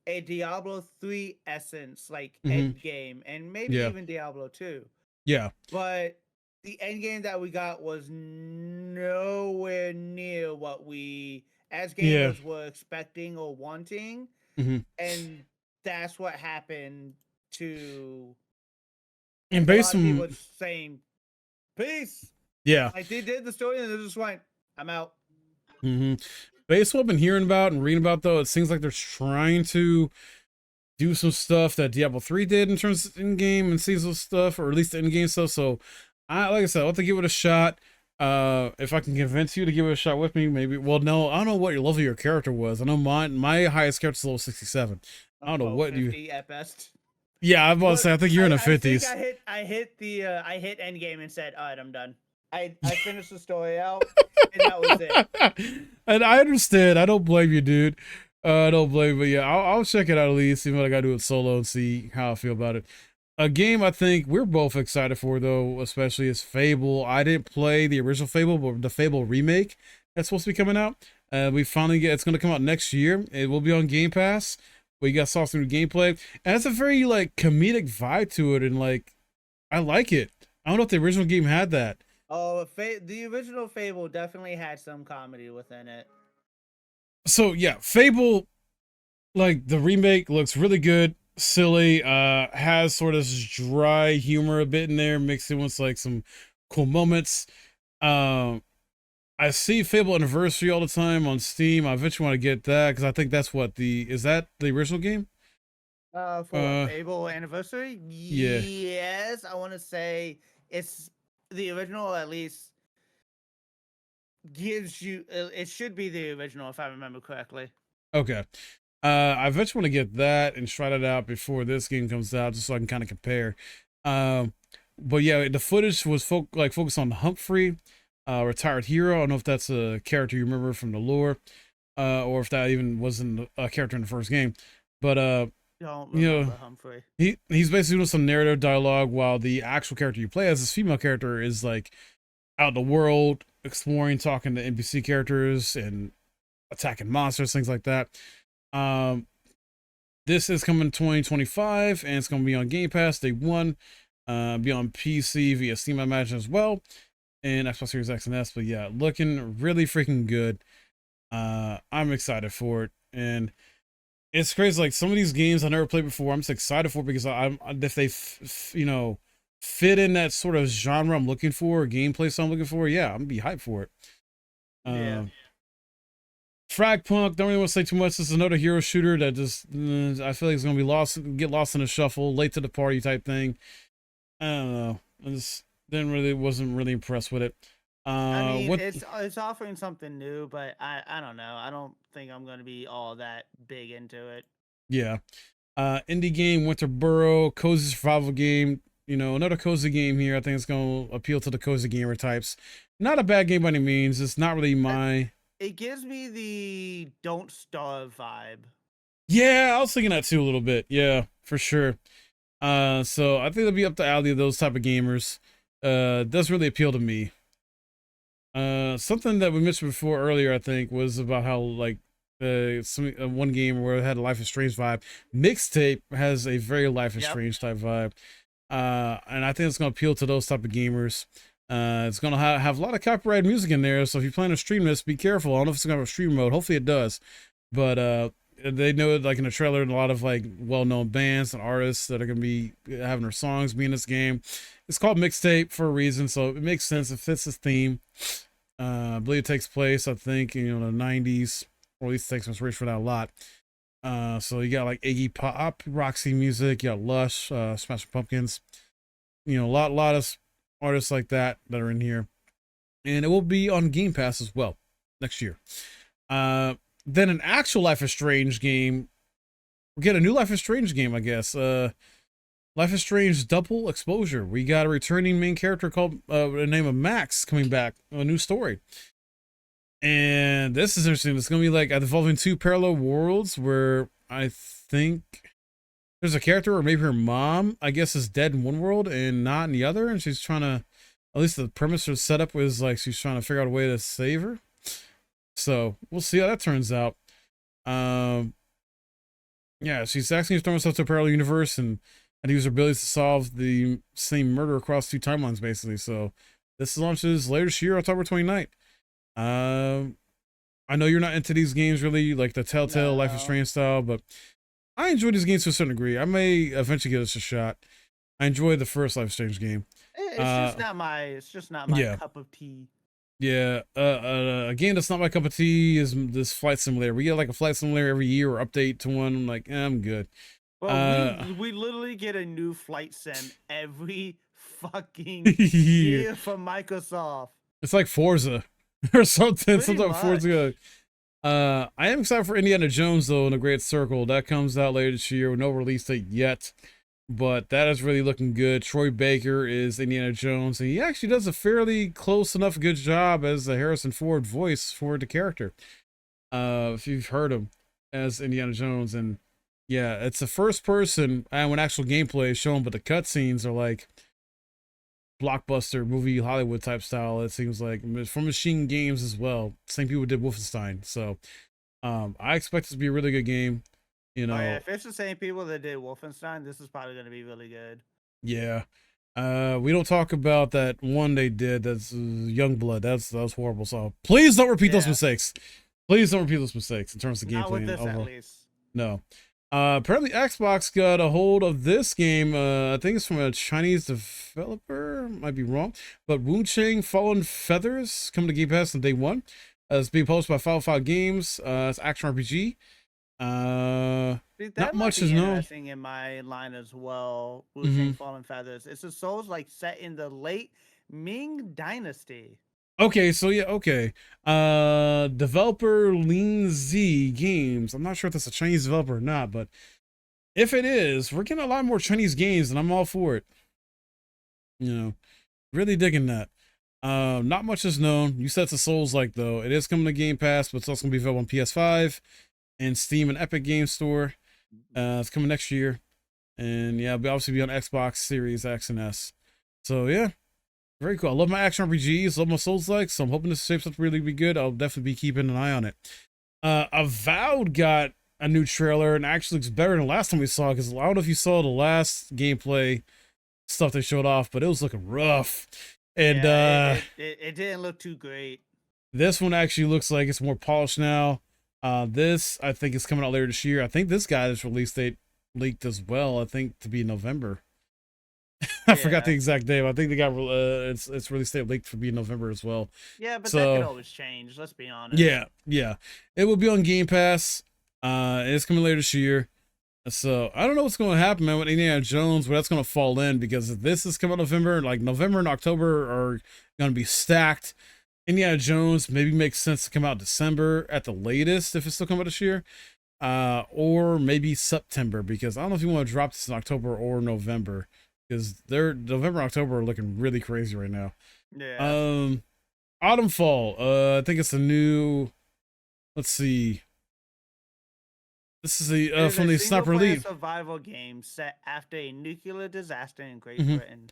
a Diablo 3 essence, like end game, and maybe even Diablo 2. Yeah. But the end game that we got was nowhere near what we as gamers were expecting or wanting. And that's what happened to and based on people saying peace. Yeah. Like they did the story and they just went, I'm out. Based on what I've been hearing about and reading about, though, it seems like they're trying to do some stuff that Diablo 3 did in terms of in-game and seasonal stuff, or at least the in-game stuff. So, like I said, I'll have to give it a shot. If I can convince you to give it a shot with me, maybe. Well, no, I don't know what your level of your character was. I know my highest character is level 67. I don't know what you. At best. Yeah, I'm about to But say I think you're in the I think 50s. I hit Endgame and said, all right, I'm done. I finished the story out, and that was it. And I understand. I don't blame you, dude. I don't blame you. But yeah, I'll check it out at least, see what I got to do with solo and see how I feel about it. A game I think we're both excited for, though, especially is Fable. I didn't play the original Fable, but the Fable remake that's supposed to be coming out. We finally get it's going to come out next year. It will be on Game Pass. We got saw through the gameplay, and it's a very like comedic vibe to it, and like I like it. I don't know if the original game had that. Oh, the original Fable definitely had some comedy within it. So yeah, Fable, like the remake looks really good, silly, has sort of this dry humor a bit in there, mixed in with like some cool moments. Um, I see Fable Anniversary all the time on Steam. I eventually want to get that because I think that's what is that the original game? For Fable Anniversary, Yeah. yes, I want to say it's the original. At least gives you. It should be the original if I remember correctly. Okay. I eventually want to get that and try that out before this game comes out, just so I can kind of compare. But yeah, the footage was focused on Humphrey, retired hero. I don't know if that's a character you remember from the lore, or if that even wasn't a character in the first game. But Don't you remember know, Humphrey. he's basically doing some narrative dialogue while the actual character you play as, this female character, is like out in the world exploring, talking to NPC characters and attacking monsters, things like that. Um, this is coming 2025, and it's going to be on Game Pass day one. Be on PC via Steam, I imagine, as well, and Xbox Series X and S. But yeah, looking really freaking good. I'm excited for it, and it's crazy. Like some of these games I never played before, I'm just excited for because I'm if they fit in that sort of genre I'm looking for, or gameplay so I'm looking for. Yeah, I'm gonna be hyped for it. Yeah. Fragpunk, don't really want to say too much. This is another hero shooter that just I feel like it's gonna be get lost in the shuffle, late to the party type thing. I don't know. I just wasn't really impressed with it. I mean, it's offering something new, but I don't know. I don't think I'm gonna be all that big into it. Yeah. Indie game, Winterboro, cozy survival game. You know, another cozy game here. I think it's gonna appeal to the cozy gamer types. Not a bad game by any means. It's not really my. It gives me the Don't Starve vibe. Yeah, I was thinking that too a little bit. Yeah, for sure. So I think it'll be up the alley of those type of gamers. Does really appeal to me. Something that we mentioned before earlier, I think, was about how like one game where it had a Life is Strange vibe. Mixtape has a very Life is Strange type vibe. And I think it's gonna appeal to those type of gamers. It's gonna have a lot of copyrighted music in there, so if you plan to stream this, be careful. I don't know if it's gonna have a stream mode. Hopefully it does, but they know it like in the trailer, and a lot of like well-known bands and artists that are gonna be having their songs be in this game. It's called Mixtape for a reason, so it makes sense. It fits this theme. I believe it takes place, I think, in the 90s, or at least takes inspiration for that a lot. So you got like Iggy Pop, Roxy Music, you got Lush, Smashing Pumpkins, a lot of artists like that are in here, and it will be on Game Pass as well next year. Then an actual Life is Strange game. We'll get a new Life is Strange game, I guess. Life is Strange Double Exposure. We got a returning main character called the name of Max coming back. A new story. And this is interesting. It's going to be like involving two parallel worlds where I think there's a character, or maybe her mom, I guess, is dead in one world and not in the other. And she's trying to, at least the premise or setup was like she's trying to figure out a way to save her. So we'll see how that turns out. Yeah, she's actually throwing herself to a parallel universe and use her abilities to solve the same murder across two timelines, basically. So this launches later this year, October 29th. I know you're not into these games really, like the Telltale Life is Strange style, but I enjoy these games to a certain degrry. I may eventually give this a shot. I enjoyed the first Life is Strange game. It's just not my cup of tea. Yeah, a game that's not my cup of tea is this Flight Simulator. We get like a Flight Simulator every year or update to one. I'm like, I'm good. Well, we literally get a new flight sim every fucking year from Microsoft. It's like Forza or something. Pretty something Forza. I am excited for Indiana Jones though in the Great Circle. That comes out later this year with no release date yet. but that is really looking good. Troy Baker is Indiana Jones, and he actually does a fairly close enough good job as the Harrison Ford voice for the character. If you've heard him as Indiana Jones, and yeah, it's the first person, and when actual gameplay is shown, but the cutscenes are like blockbuster movie Hollywood type style. It seems like from Machine Games as well. Same people did Wolfenstein, so I expect this to be a really good game. You Oh yeah, know, if it's the same people that did Wolfenstein, this is probably gonna be really good. yeah. We don't talk about that one they did. That's Youngblood. That was horrible. So please don't repeat those Yeah, mistakes. Please don't repeat those mistakes in terms of not gameplay with and this at overall. least. No. Apparently Xbox got a hold of this game. I think it's from a Chinese developer. Might be wrong, but Wu Chang Fallen Feathers coming to Game Pass on day one. It's being published by Final Five Games. It's action RPG. Dude, Not that might much be is known. interesting in my line as well. Wu Hmm. Tang Fallen Feathers. It's a Souls like set in the late Ming Dynasty. Okay, so yeah, okay. Developer Lean Z Games. I'm not sure if that's a Chinese developer or not, but if it is, we're getting a lot more Chinese games, and I'm all for it. You know, really digging that. Not much is known. You said it's a Souls like though. It is coming to Game Pass, but it's also gonna be available on PS5 and Steam and Epic Game Store. It's coming next year, and yeah, it'll obviously be on Xbox Series X and S. So yeah, very cool. I love my action RPGs, love my Souls like, so I'm hoping this shapes up to really be good. I'll definitely be keeping an eye on it. Avowed got a new trailer and actually looks better than last time we saw, because I don't know if you saw the last gameplay stuff they showed off, but it was looking rough. And Yeah, it didn't look too great. this one actually looks like it's more polished now. This I think is coming out later this year. I think this guy's release date leaked as well. I think to be November. I forgot the Yeah, exact date. I think they got its release date leaked for being November as well. yeah, but that could So always change. Let's be honest. yeah, it will be on Game Pass. It's coming later this year. So I don't know what's going to happen, man, with Indiana Jones, where that's going to fall in, because if this is coming out November, like November and October are going to be stacked. Indiana Jones maybe makes sense to come out December at the latest if it's still coming out this year, or maybe September, because I don't know if you want to drop this in October or November, because they're November and October are looking really crazy right now. Yeah. Um, Autumn Fall. I think it's a new. Let's see. This is the It is from a the single Sniper player Elite. survival game set after a nuclear disaster in Great Mhm. Britain.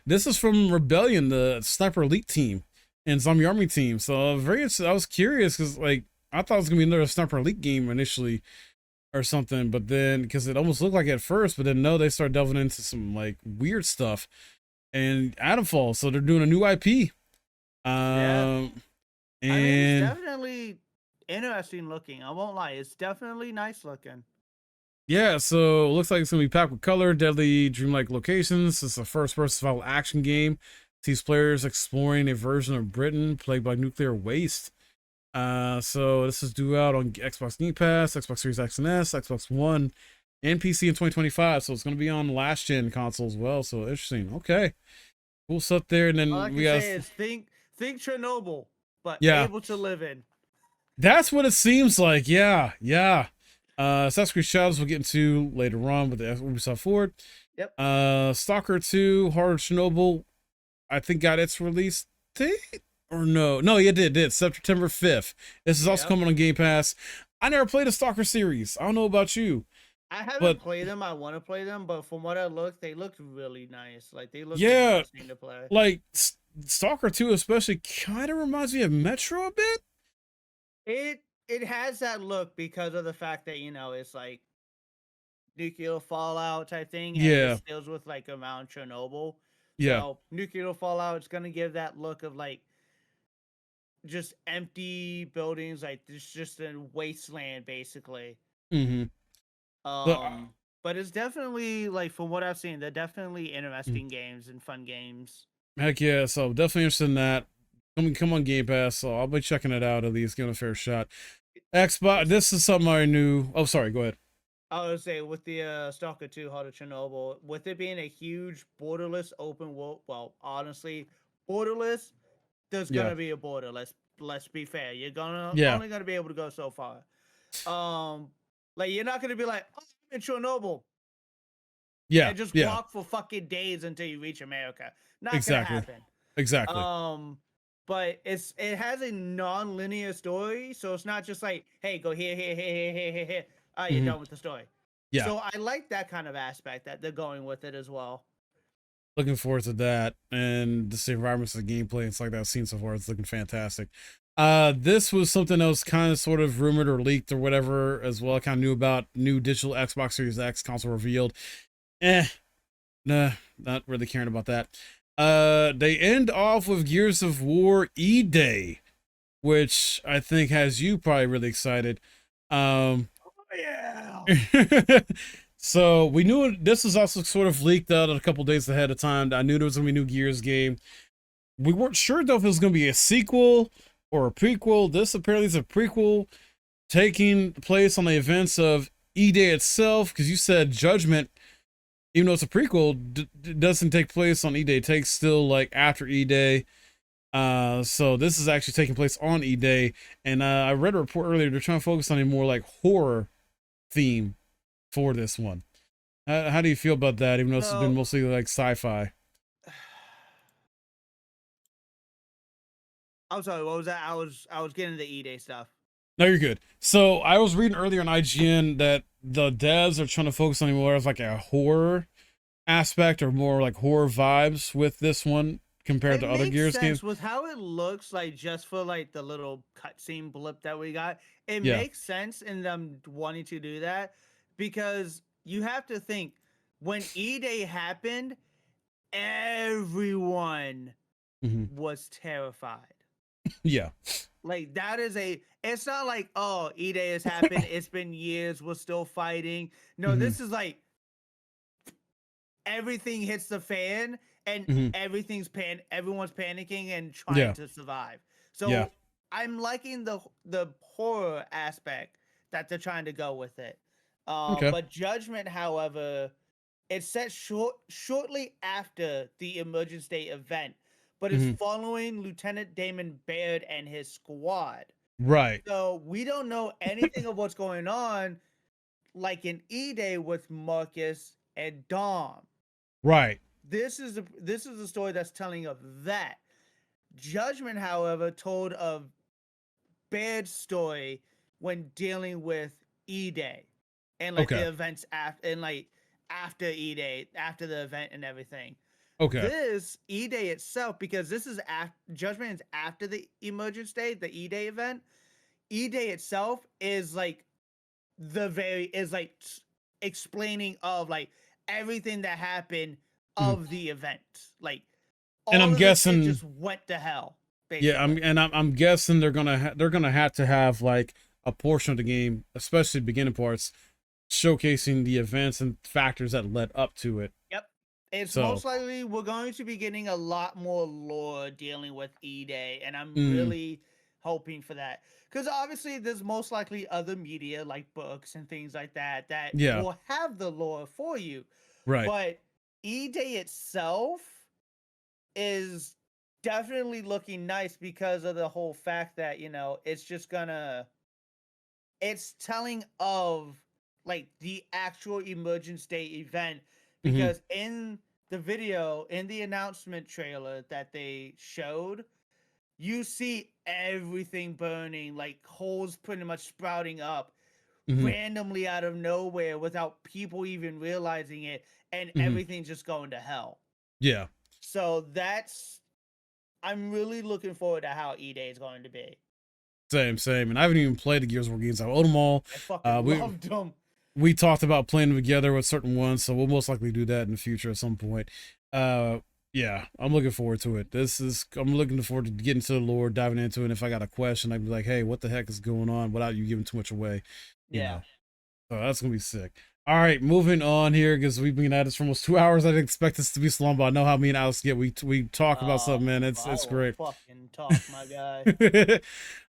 This is from Rebellion, the Sniper Elite team and Zombie Army team. So very interested. I was curious because like I thought it was gonna be another Sniper Elite game initially or something, but then because it almost looked like it at first, but then no, they start delving into some like weird stuff and Adamfall. So they're doing a new IP. Yeah. I mean, it's And definitely interesting looking. I won't lie. It's definitely nice looking. yeah, so it looks like it's gonna be packed with color, deadly, dreamlike locations. It's a first-person survival action game. Sees players exploring a version of Britain plagued by nuclear waste. So this is due out on Xbox Game Pass, Xbox Series X and S, Xbox One, and PC in 2025. So it's gonna be on last gen console as well. So interesting. Okay, cool stuff there. And All I then can we got say is think Chernobyl, but yeah, able to live in. that's what it seems like. Yeah, yeah. Assassin's Creed Shadows we'll get into later on with the Ubisoft Forward. Yep. Stalker 2, Heart of Chernobyl, I think got its release date? Or no? No, yeah, it did. September 5th. This is also Yep. coming on Game Pass. I never played a Stalker series. I don't know about you. I haven't But played them. I want to play them, but from what I looked, they looked really nice. Like they looked yeah, interesting to play. like Stalker 2 especially kind of reminds me of Metro a bit. It has that look because of the fact that it's like nuclear fallout type thing, and Yeah, it deals with like around Chernobyl. yeah. So nuclear fallout is gonna give that look of like just empty buildings, like it's just a wasteland basically. Mm-hmm. But, But it's definitely like from what I've seen, they're definitely mm, interesting games and fun games. heck yeah, so definitely interested in that. Come on Game Pass, so I'll be checking it out at least, giving it a fair shot. Xbox, this is something I knew. Oh, sorry, go ahead. I would say with the Stalker 2 Heart of Chernobyl, with it being a huge borderless open world, well, honestly, borderless, there's Yeah, gonna be a border. Let's be fair. You're gonna yeah. only gonna be able to go so far. Um, like you're not gonna be like, oh, I'm in Chernobyl. Yeah, and just yeah, walk for fucking days until you reach America. Not gonna exactly, happen. exactly. But it has a non-linear story, so it's not just like, hey, go here, here, here, here, here, here, here. You're Hmm. done with the story. Yeah, So I like that kind of aspect that they're going with it as well. looking forward to that, and the environments, the gameplay, and it's like that I've seen so far. It's looking fantastic. This was something that was kind of sort of rumored or leaked or whatever as well. I kind of knew about new digital Xbox Series X console revealed. Nah, not really caring about that. They end off with Gears of War E-Day, which I think has you probably really excited. Oh, yeah. So we knew this was also sort of leaked out a couple days ahead of time. I knew there was gonna be a new Gears game. We weren't sure though if it was gonna be a sequel or a prequel. This apparently is a prequel taking place on the events of E-Day itself, because you said Judgment, even though it's a prequel, doesn't take place on E-Day. It takes still like after E-Day. So this is actually taking place on E-Day, and I read a report earlier. They're trying to focus on a more like horror theme for this one. How do you feel about that? Even though this has been So mostly like sci-fi. I'm sorry, what was that? I was getting the E-Day stuff. No, you're good. So I was reading earlier on IGN that the devs are trying to focus on more of like a horror aspect or more like horror vibes with this one compared It to other makes Gears sense games. with how it looks like, just for like the little cutscene blip that we got. It Yeah. makes sense in them wanting to do that, because you have to think, when E-Day happened, everyone Hmm. was terrified. Yeah. Like, that is it's not like, oh, E-Day has happened, it's been years, we're still fighting. No, Hmm. this is like everything hits the fan, and Hmm. everyone's panicking and trying Yeah. to survive. Yeah. So I'm liking the horror aspect that they're trying to go with it. Okay. But Judgment, however, it's set shortly after the Emergence Day event, but it's Hmm. following Lieutenant Damon Baird and his squad. Right. So we don't know anything of what's going on, like in E-Day with Marcus and Dom. Right. This is the story that's telling of that. Judgment, however, told of Baird's story when dealing with E-Day and like Okay. the events after, and like after E-Day, after the event and everything. Okay. This E-Day itself, because this is Judgment is after the Emergence Day, the E-Day event. E-Day itself is like explaining of like everything that happened Mhm. of the event. Like, And all I'm of the shit guessing, just went to hell. yeah, Basically. I'm guessing they're gonna have to have like a portion of the game, especially beginning parts, showcasing the events and factors that led up to it. Yep. It's So, most likely we're going to be getting a lot more lore dealing with E-Day, and I'm mm, really hoping for that. Because obviously there's most likely other media like books and things like that that yeah, will have the lore for you. right. But E-Day itself is definitely looking nice because of the whole fact that, it's telling of like the actual Emergence Day event, Hmm. because in the video, in the announcement trailer that they showed, you see everything burning, like holes pretty much sprouting up Hmm. randomly out of nowhere without people even realizing it, and Hmm. everything just going to hell. Yeah. So I'm really looking forward to how E-Day is going to be. Same. And I haven't even played the Gears of War games. I own them all. I fucking We loved them. we talked about playing them together with certain ones, so we'll most likely do that in the future at some point. Yeah, I'm looking forward to it. I'm looking forward to getting to the lore, diving into it. And if I got a question, I'd be like, hey, what the heck is going on, without you giving too much away, you Yeah. know. So that's gonna be sick. All right, moving on here, because we've been at this for almost 2 hours. I didn't expect this to be so long, but I know how me and Alex get. We talk about something, man. I It's will great. fucking talk, my guy.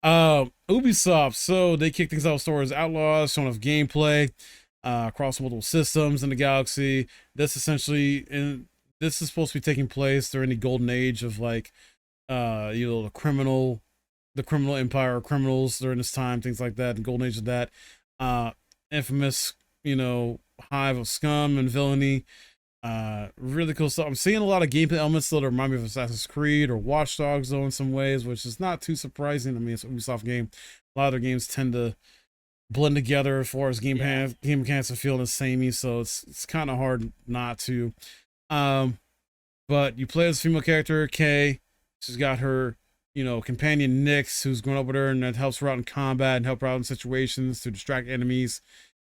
Ubisoft. So they kick things out with Star Wars Outlaws, showing off gameplay across multiple systems in the galaxy. This is supposed to be taking place during the golden age of like the criminal empire, or criminals during this time, things like that, the golden age of that. Infamous hive of scum and villainy. Really cool stuff. I'm seeing a lot of gameplay elements that remind me of Assassin's Creed or Watch Dogs, though, in some ways, which is not too surprising. I mean, it's an Ubisoft game. A lot of their games tend to blend together as far as game mechanics are feeling the samey, so it's kind of hard not to. But you play as a female character, Kay. She's got her, companion Nyx, who's going up with her and that helps her out in combat and help her out in situations to distract enemies.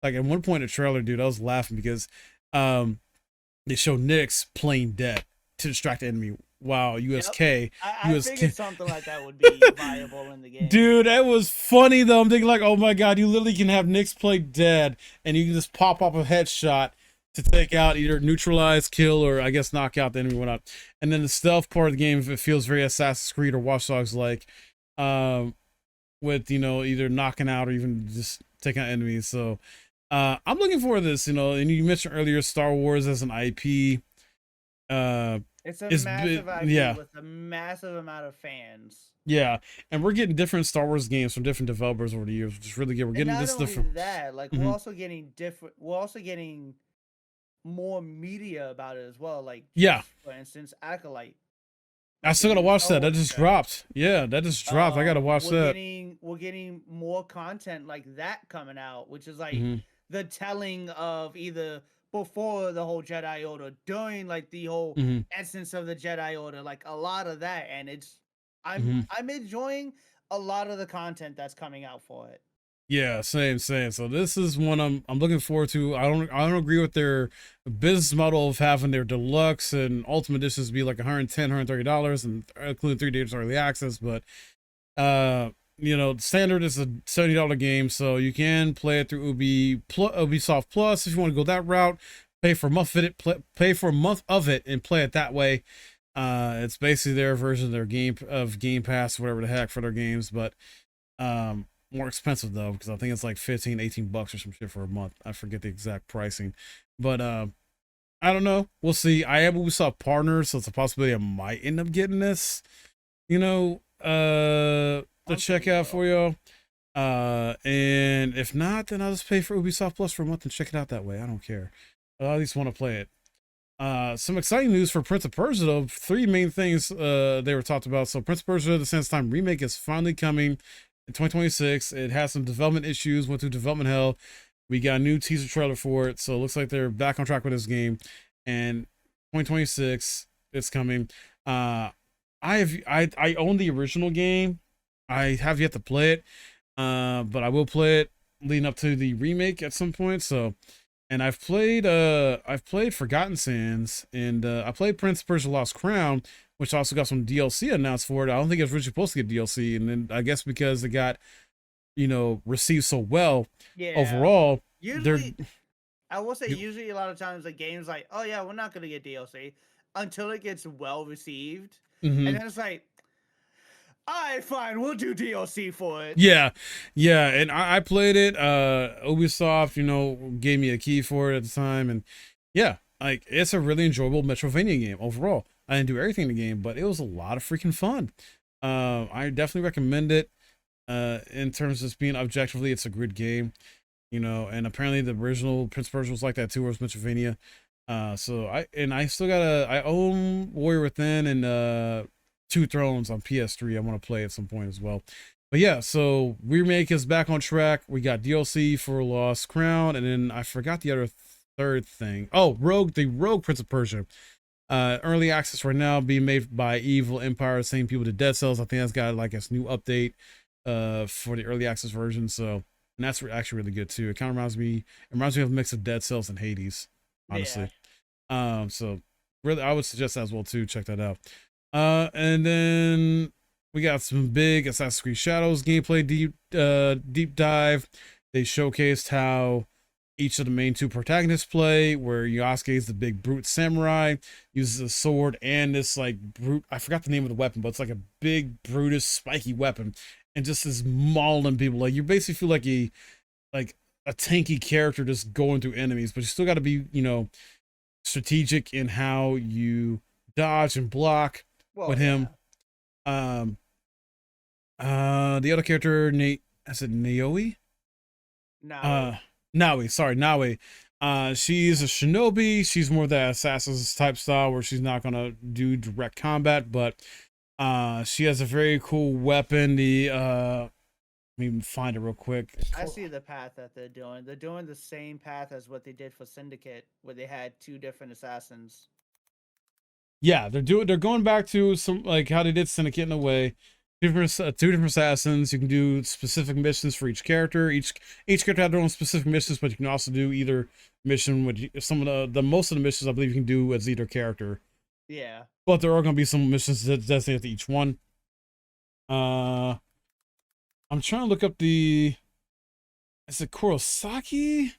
Like at one point in the trailer, dude, I was laughing because they show Nyx playing dead to distract the enemy. Wow, USK. I figured something like that would be viable in the game. Dude, that was funny though. I'm thinking like, oh my god, you literally can have Nyx play dead and you can just pop up a headshot to take out, either neutralize, kill, or I guess knock out the enemy went up. And then the stealth part of the game, it feels very Assassin's Creed or Watch Dogs like, with either knocking out or even just taking out enemies. So I'm looking forward to this, and you mentioned earlier Star Wars as an IP. It's a massive IP with a massive amount of fans. Yeah, and we're getting different Star Wars games from different developers over the years, which is really good. We're getting this different. That, like, we're also getting different. We're also getting more media about it as well. Like, for instance, Acolyte. I still gotta watch that. That just dropped. Yeah, that just dropped. I gotta watch that. We're getting more content like that coming out, which is like the telling of either before the whole Jedi Order, during like the whole essence of the Jedi Order, like a lot of that, and I'm enjoying a lot of the content that's coming out for it. Yeah, same. So this is one I'm looking forward to. I don't agree with their business model of having their deluxe and ultimate editions be like $110, $130 and including 3 days early access, but standard is a $70 game, so you can play it through Ubisoft Plus if you want to go that route. Pay for a month of it and play it that way. It's basically their version of their Game Pass, whatever the heck, for their games, but more expensive though, because I think it's like $15-$18 or some shit for a month. I forget the exact pricing, but I don't know. We'll see. I am Ubisoft partner, so it's a possibility I might end up getting this. To check out for y'all. And if not, then I'll just pay for Ubisoft Plus for a month and check it out that way. I don't care. I at least want to play it. Some exciting news for Prince of Persia though. 3 main things they were talked about. So Prince of Persia: The Sands of Time remake is finally coming in 2026. It has some development issues, went through development hell. We got a new teaser trailer for it, so it looks like they're back on track with this game. And 2026, it's coming. I own the original game. I have yet to play it, but I will play it leading up to the remake at some point. So, and I've played Forgotten Sands, and I played Prince of Persia: Lost Crown, which also got some DLC announced for it. I don't think it was originally supposed to get DLC, and then I guess because it got, received so well overall. Usually, I will say, usually a lot of times the game's like, oh yeah, we're not gonna get DLC until it gets well received, and then it's like, all right, fine, we'll do DLC for it. Yeah, and I played it. Ubisoft, gave me a key for it at the time, and yeah, like it's a really enjoyable Metroidvania game overall. I didn't do everything in the game, but it was a lot of freaking fun. I definitely recommend it. In terms of being objectively, it's a good game, and apparently the original Prince of Persia was like that too, where it was Metroidvania. So I own Warrior Within and Two Thrones on PS3. I want to play at some point as well. But yeah, so remake is back on track. We got DLC for Lost Crown, and then I forgot the other third thing. Oh, the Rogue Prince of Persia. Early access right now, being made by Evil Empire, same people to Dead Cells. I think that's got like a new update for the early access version. So, and that's actually really good too. It kind of reminds me of a mix of Dead Cells and Hades, honestly. Yeah. So really, I would suggest that as well too. Check that out. And then we got some big Assassin's Creed Shadows gameplay deep dive. They showcased how each of the main 2 protagonists play, where Yasuke is the big brute samurai, uses a sword and this like brute, I forgot the name of the weapon, but it's like a big Brutus spiky weapon, and just is mauling people. Like you basically feel like a tanky character just going through enemies, but you still got to be, strategic in how you dodge and block with him. The other character, Naoe? No. Naui, sorry, Naui. She's a shinobi. She's more that assassin's type style where she's not gonna do direct combat, but she has a very cool weapon. Let me find it real quick. I see the path that they're doing. They're doing the same path as what they did for Syndicate, where they had two different assassins. Yeah, they're going back to some like how they did Syndicate in a way. Two different assassins. You can do specific missions for each character. Each character have their own specific missions, but you can also do either mission with some of the most of the missions I believe you can do as either character. Yeah. But there are going to be some missions that designated to each one. I'm trying to look up the. Is it Kurosaki?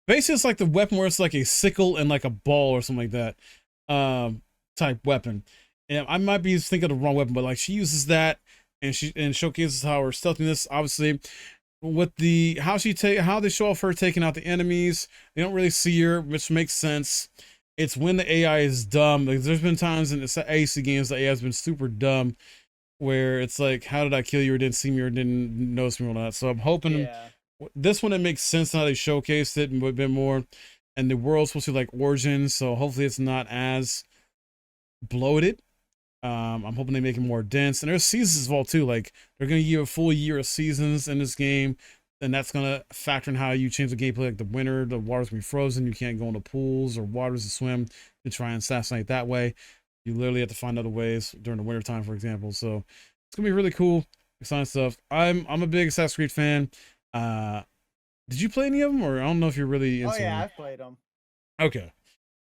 Basically, it's like the weapon where it's like a sickle and like a ball or something like that. Type weapon. And I might be thinking of the wrong weapon, but like she uses that and she showcases how her stealthiness, obviously, with the how they show off her taking out the enemies. They don't really see her, which makes sense. It's when the AI is dumb. Like there's been times in the AC games the AI has been super dumb, where it's like, how did I kill you or didn't see me or didn't notice me or not? So I'm hoping this one it makes sense how they showcased it and a bit more. And the world's supposed to be like Origins, so hopefully it's not as bloated. I'm hoping they make it more dense. And there's seasons as well too. Like they're gonna give a full year of seasons in this game, and that's gonna factor in how you change the gameplay. Like the winter, the water's gonna be frozen. You can't go into pools or waters to swim to try and assassinate that way. You literally have to find other ways during the winter time, for example. So it's gonna be really cool, exciting stuff. I'm a big Assassin's Creed fan. Did you play any of them, or I don't know if you're really into Oh yeah, them? I've played them. Okay.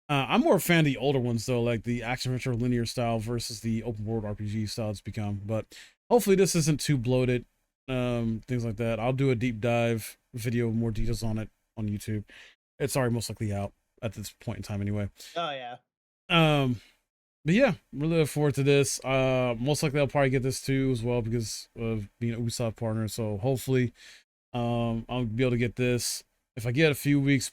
I'm more a fan of the older ones though, like the action adventure linear style versus the open world RPG style it's become. But hopefully this isn't too bloated. Things like that. I'll do a deep dive video with more details on it on YouTube. It's already most likely out at this point in time anyway. Oh yeah. But yeah, really look forward to this. Most likely I'll probably get this too as well because of being an Ubisoft partner. So hopefully, I'll be able to get this. If I get a few weeks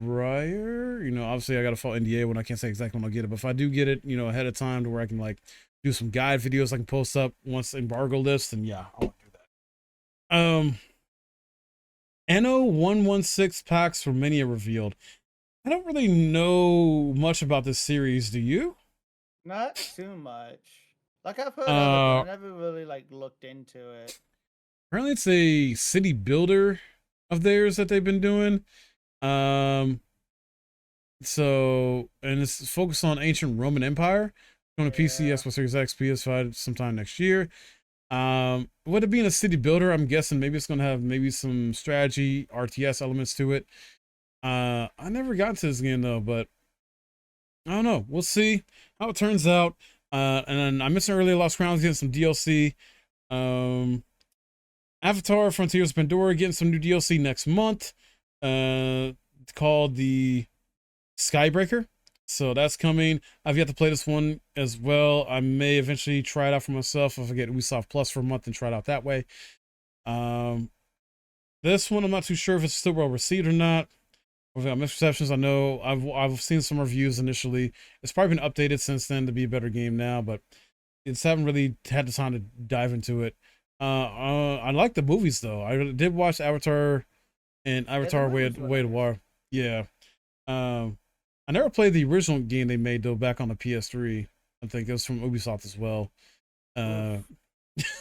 prior, obviously I got to follow NDA when I can't say exactly when I'll get it. But if I do get it, ahead of time to where I can like do some guide videos I can post up once the embargo lifts, then yeah, I'll do that. NO 116 packs for Mania revealed. I don't really know much about this series. Do you? Not too much. Like I've heard of it, but I never really like looked into it. Apparently it's a city builder of theirs that they've been doing. So and it's focused on ancient Roman Empire. Going to PC, Xbox Series X, PS5 sometime next year. With it being a city builder, I'm guessing maybe it's gonna have maybe some strategy RTS elements to it. I never got into this game though, but I don't know. We'll see how it turns out. And then I mentioned earlier, Lost Crowns getting some DLC. Avatar: Frontiers of Pandora getting some new DLC next month. Called the Skybreaker. So that's coming. I've yet to play this one as well. I may eventually try it out for myself if I get Ubisoft Plus for a month and try it out that way. This one I'm not too sure if it's still well received or not. We've got misperceptions. I know I've seen some reviews initially. It's probably been updated since then to be a better game now, but it's haven't really had the time to dive into it. I like the movies though. I did watch Avatar and Avatar Way of Water. Yeah. I never played the original game they made though back on the PS3. I think it was from Ubisoft as well.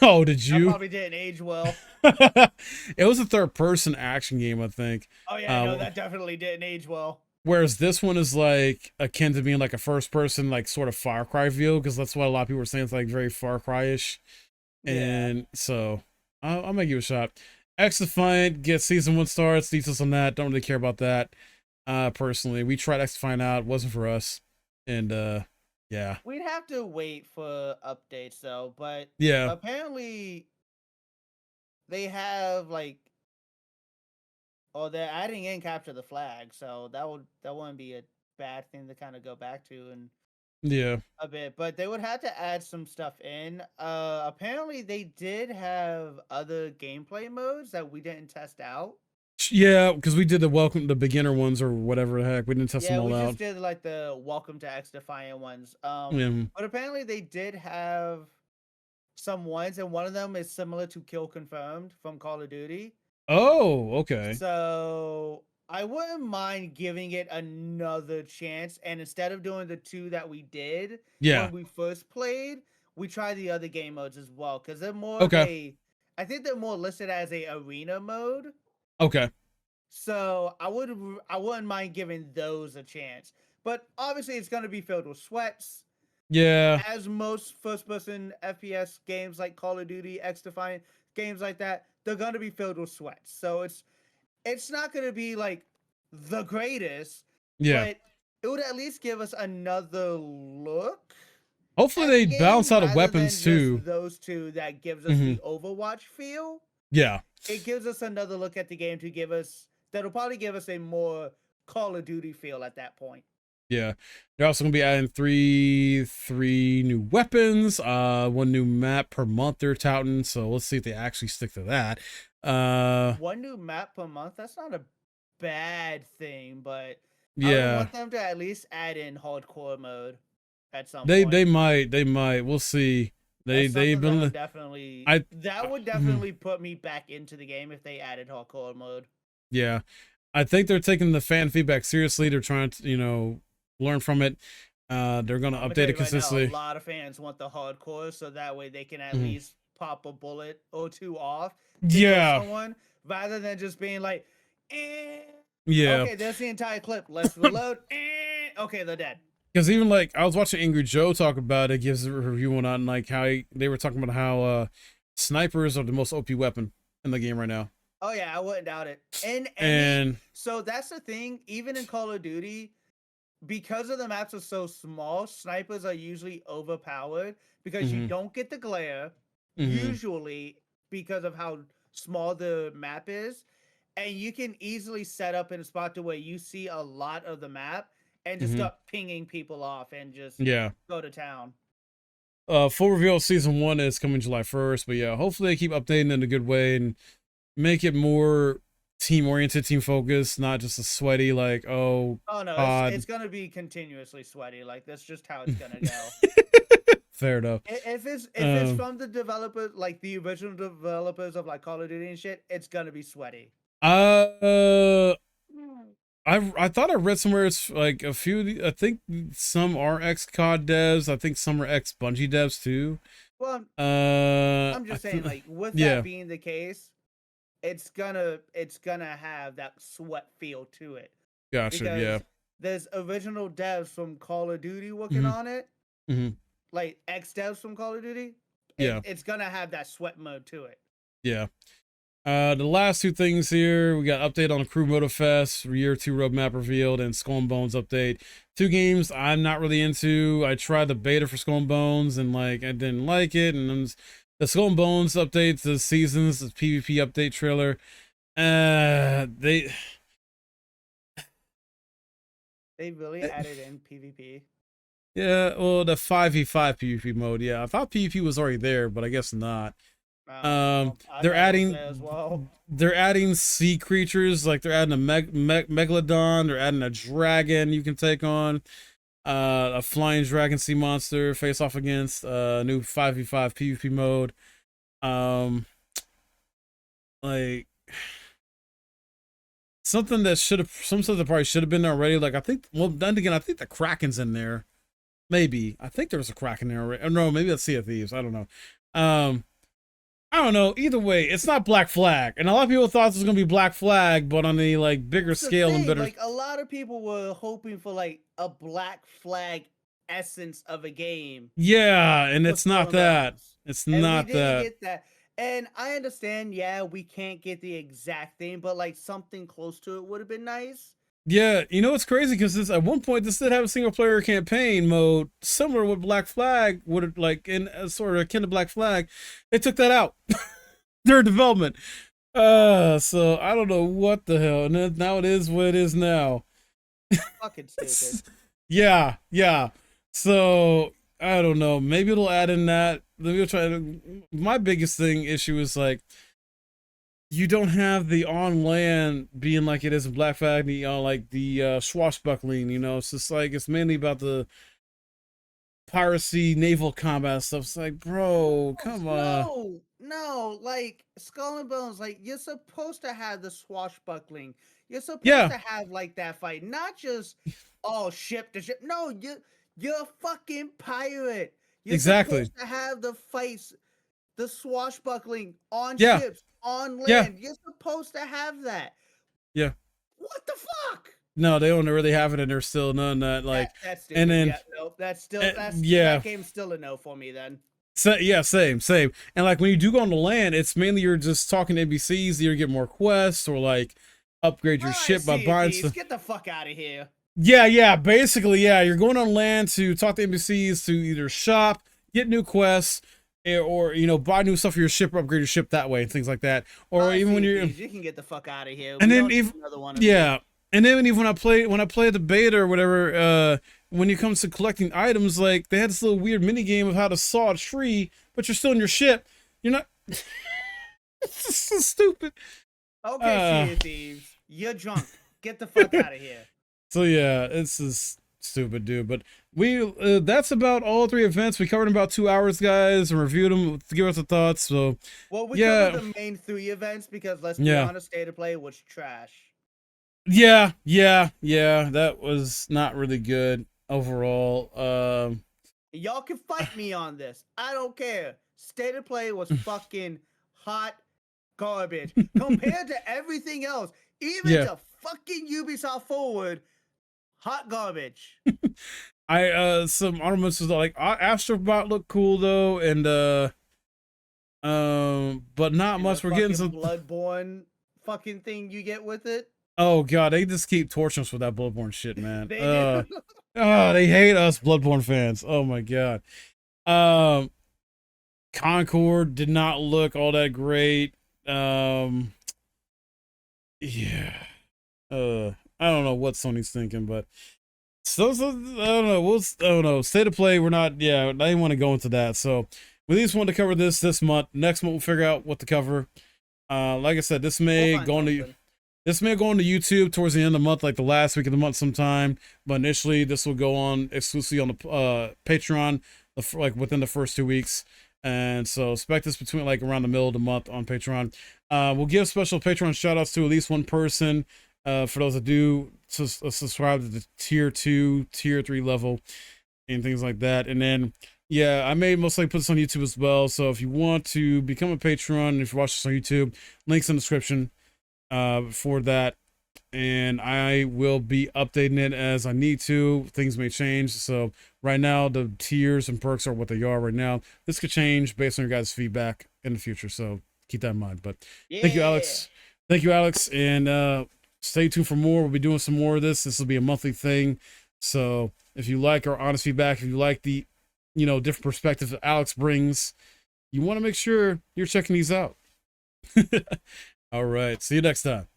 Oh, did you? That probably didn't age well. It was a third-person action game, I think. Oh yeah, no, that definitely didn't age well. Whereas this one is like akin to being like a first-person, like sort of Far Cry feel, because that's what a lot of people were saying. It's like very Far Cry-ish, and so I'll make you a shot. XDefiant gets season 1 starts. Details on that. Don't really care about that. Personally, we tried XDefiant out. It wasn't for us, and yeah. We'd have to wait for updates though, but yeah, apparently they have like, they're adding in capture the flag, so that wouldn't be a bad thing to kind of go back to and yeah, a bit, but they would have to add some stuff in. Apparently they did have other gameplay modes that we didn't test out. yeah, because we did the beginner ones or whatever the heck. We didn't test them all out. Yeah, we just did like the Welcome to XDefiant ones. But apparently they did have some ones, and one of them is similar to Kill Confirmed from Call of Duty. Oh, okay. So I wouldn't mind giving it another chance. And instead of doing the two that we did Yeah. when we first played, we try the other game modes as well. Because they're more of Okay. I think they're more listed as a arena mode. Okay. So I wouldn't mind giving those a chance. But obviously it's gonna be filled with sweats. Yeah. As most first person FPS games like Call of Duty, X Defiant, games like that, they're gonna be filled with sweats. So it's not going to be like the greatest, Yeah. but it would at least give us another look Hopefully at the they balance game out of rather than weapons just too. those two that gives us Hmm. the Overwatch feel. Yeah. It gives us another look at the game to give us that'll probably give us a more Call of Duty feel at that point. Yeah. They're also gonna be adding three new weapons, one new map per month they're touting, so let's see if they actually stick to that. One new map per month, that's not a bad thing, but I would Yeah. want them to at least add in hardcore mode at some They point. they might. We'll see. That's They've something that would been definitely I mhm. put me back into the game if they added hardcore mode. Yeah. I think they're taking the fan feedback seriously. They're trying to, learn from it. They're gonna I'm gonna tell update it you right now, a consistently. lot of fans want the hardcore, so that way they can at Mhm. least pop a bullet or two off to kill Yeah. someone, rather than just being like, eh. Yeah. Okay, there's the entire clip. Let's reload. Okay, they're dead. Because even like I was watching Angry Joe talk about it, gives a review on like how they were talking about how snipers are the most OP weapon in the game right now. Oh yeah, I wouldn't doubt it. In any, And so that's the thing. Even in Call of Duty, because of the maps are so small, snipers are usually overpowered because you hmm don't get the glare, hmm usually because of how small the map is. And you can easily set up in a spot to where you see a lot of the map and just hmm start pinging people off and just yeah. go to town. Full reveal of season 1 is coming July 1st, but yeah, hopefully they keep updating in a good way and make it more team oriented, team focused, not just a sweaty like, oh, Oh no, pod. it's gonna be continuously sweaty. Like that's just how it's gonna go. Fair enough. If it's Um, from the developers, like the original developers of like Call of Duty and shit, it's gonna be sweaty. uh, I thought I read somewhere it's like a few. I think some are ex COD devs. I think some are ex Bungie devs too. Well, I'm I just saying, like with that yeah, being the case, it's gonna have that sweat feel to it gotcha. Yeah. because there's original devs from Call of Duty working hmm on it, hmm like ex devs from Call of Duty. Yeah. It's gonna have that sweat mode to it. Yeah. The last two things here, we got update on Crew Motorfest, Year 2 roadmap revealed, and Skull and Bones update. Two games I'm not really into. I tried the beta for Skull and Bones and like I didn't like it. And then the Skull and Bones update, the seasons, the PvP update trailer. They They really added in PvP. yeah, well the 5v5 PvP mode. Yeah, I thought PvP was already there, but I guess not. Well, I They're thought it was there as adding well. they're adding sea creatures, like they're adding a megalodon, they're adding a dragon you can take on, a flying dragon sea monster face off against, new 5v5 PvP mode. Um, like something that should have some stuff that probably should have been there already. Like I think, well, then again, I think the Kraken's in there. Maybe I think there was a Kraken there already. Oh, no, maybe that's Sea of Thieves. I don't know. Um, I don't know. Either way, it's not Black Flag, and a lot of people thought this was gonna be Black Flag, but on a like bigger That's the scale and thing. better. Like a lot of people were hoping for like a Black Flag essence of a game Yeah, and for it's Skull not and that. Bones, It's and we not didn't that. get that. And I understand, yeah, we can't get the exact thing, but like something close to it would have been nice. Yeah, you know it's crazy because this at one point this did have a single player campaign mode similar with Black Flag, would have like in sort of akin to Black Flag. They took that out. Their development. So I don't know what the hell. And now it is what it is now. Fucking stupid. Yeah, yeah. So I don't know. Maybe it'll add in that. Maybe we'll try to. My biggest issue is like you don't have the on land being like it is in Black Flag, like the swashbuckling. It's just like it's mainly about the piracy, naval combat stuff. It's like, bro, come on. No, No, like Skull and Bones, like you're supposed to have the swashbuckling. You're supposed Yeah, to have like that fight, not just ship to ship. No, you're a fucking pirate. You're exactly. supposed to have the fights, the swashbuckling on Yeah, ships, on yeah, land. You're supposed to have that. yeah. What the fuck? No, they don't really have it, and there's still none that like. That's And stupid. then, Yeah, no, that's still yeah, that game's still a no for me then. so, yeah, same. And like when you do go on the land, it's mainly you're just talking to NPCs, either get more quests or like upgrade your All right, ship by Sea of buying Thieves, stuff. get the fuck out of here. Yeah, basically, yeah. You're going on land to talk to NPCs to either shop, get new quests, or buy new stuff for your ship, or upgrade your ship that way, and things like that. Or All right, even when Sea of you're, Thieves, you can get the fuck out of here. and We then don't need even another one of you. yeah, and then even when I play the beta or whatever, when it comes to collecting items, like they had this little weird mini game of how to saw a tree, but you're still in your ship. You're not. It's just so stupid. Okay, Sea of Thieves, you're drunk. Get the fuck out of here. So yeah, it's just stupid, dude. But we that's about all three events. We covered in about 2 hours, guys, and reviewed them to give us the thoughts. So Well, we yeah, covered the main 3 events because let's be yeah, honest, State of Play was trash. yeah. That was not really good overall. Y'all can fight me on this. I don't care. State of Play was fucking hot garbage compared to everything else. Even Yeah, to fucking Ubisoft Forward, hot garbage. I some ornaments was like Astrobot looked cool though, and but not And much. the We're getting fucking some. Bloodborne fucking thing you get with it. Oh god, they just keep torching us with that Bloodborne shit, man. They do. Oh, they hate us Bloodborne fans. Oh my god. Um, Concord did not look all that great. Yeah. I don't know what Sony's thinking, but so I don't know. I don't know. State of play. We're not. Yeah, I didn't want to go into that. So we at least want to cover this month. Next month we'll figure out what to cover. Like I said, this may We'll find go into something. this may go on to YouTube towards the end of the month, like the last week of the month sometime. But initially, this will go on exclusively on the Patreon, like within the first 2 weeks. And so expect this between like around the middle of the month on Patreon. We'll give special Patreon shout outs to at least one person. For those that do subscribe to the tier 2, tier 3 level and things like that. And then, yeah, I may most likely put this on YouTube as well. So if you want to become a patron, if you watch this on YouTube, links in the description for that. And I will be updating it as I need to. Things may change. So right now, the tiers and perks are what they are right now. This could change based on your guys' feedback in the future. So keep that in mind. But thank you, Alex. Thank you, Alex. And stay tuned for more. We'll be doing some more of this. This will be a monthly thing. So if you like our honest feedback, if you like the, different perspectives that Alex brings, you want to make sure you're checking these out. All right. See you next time.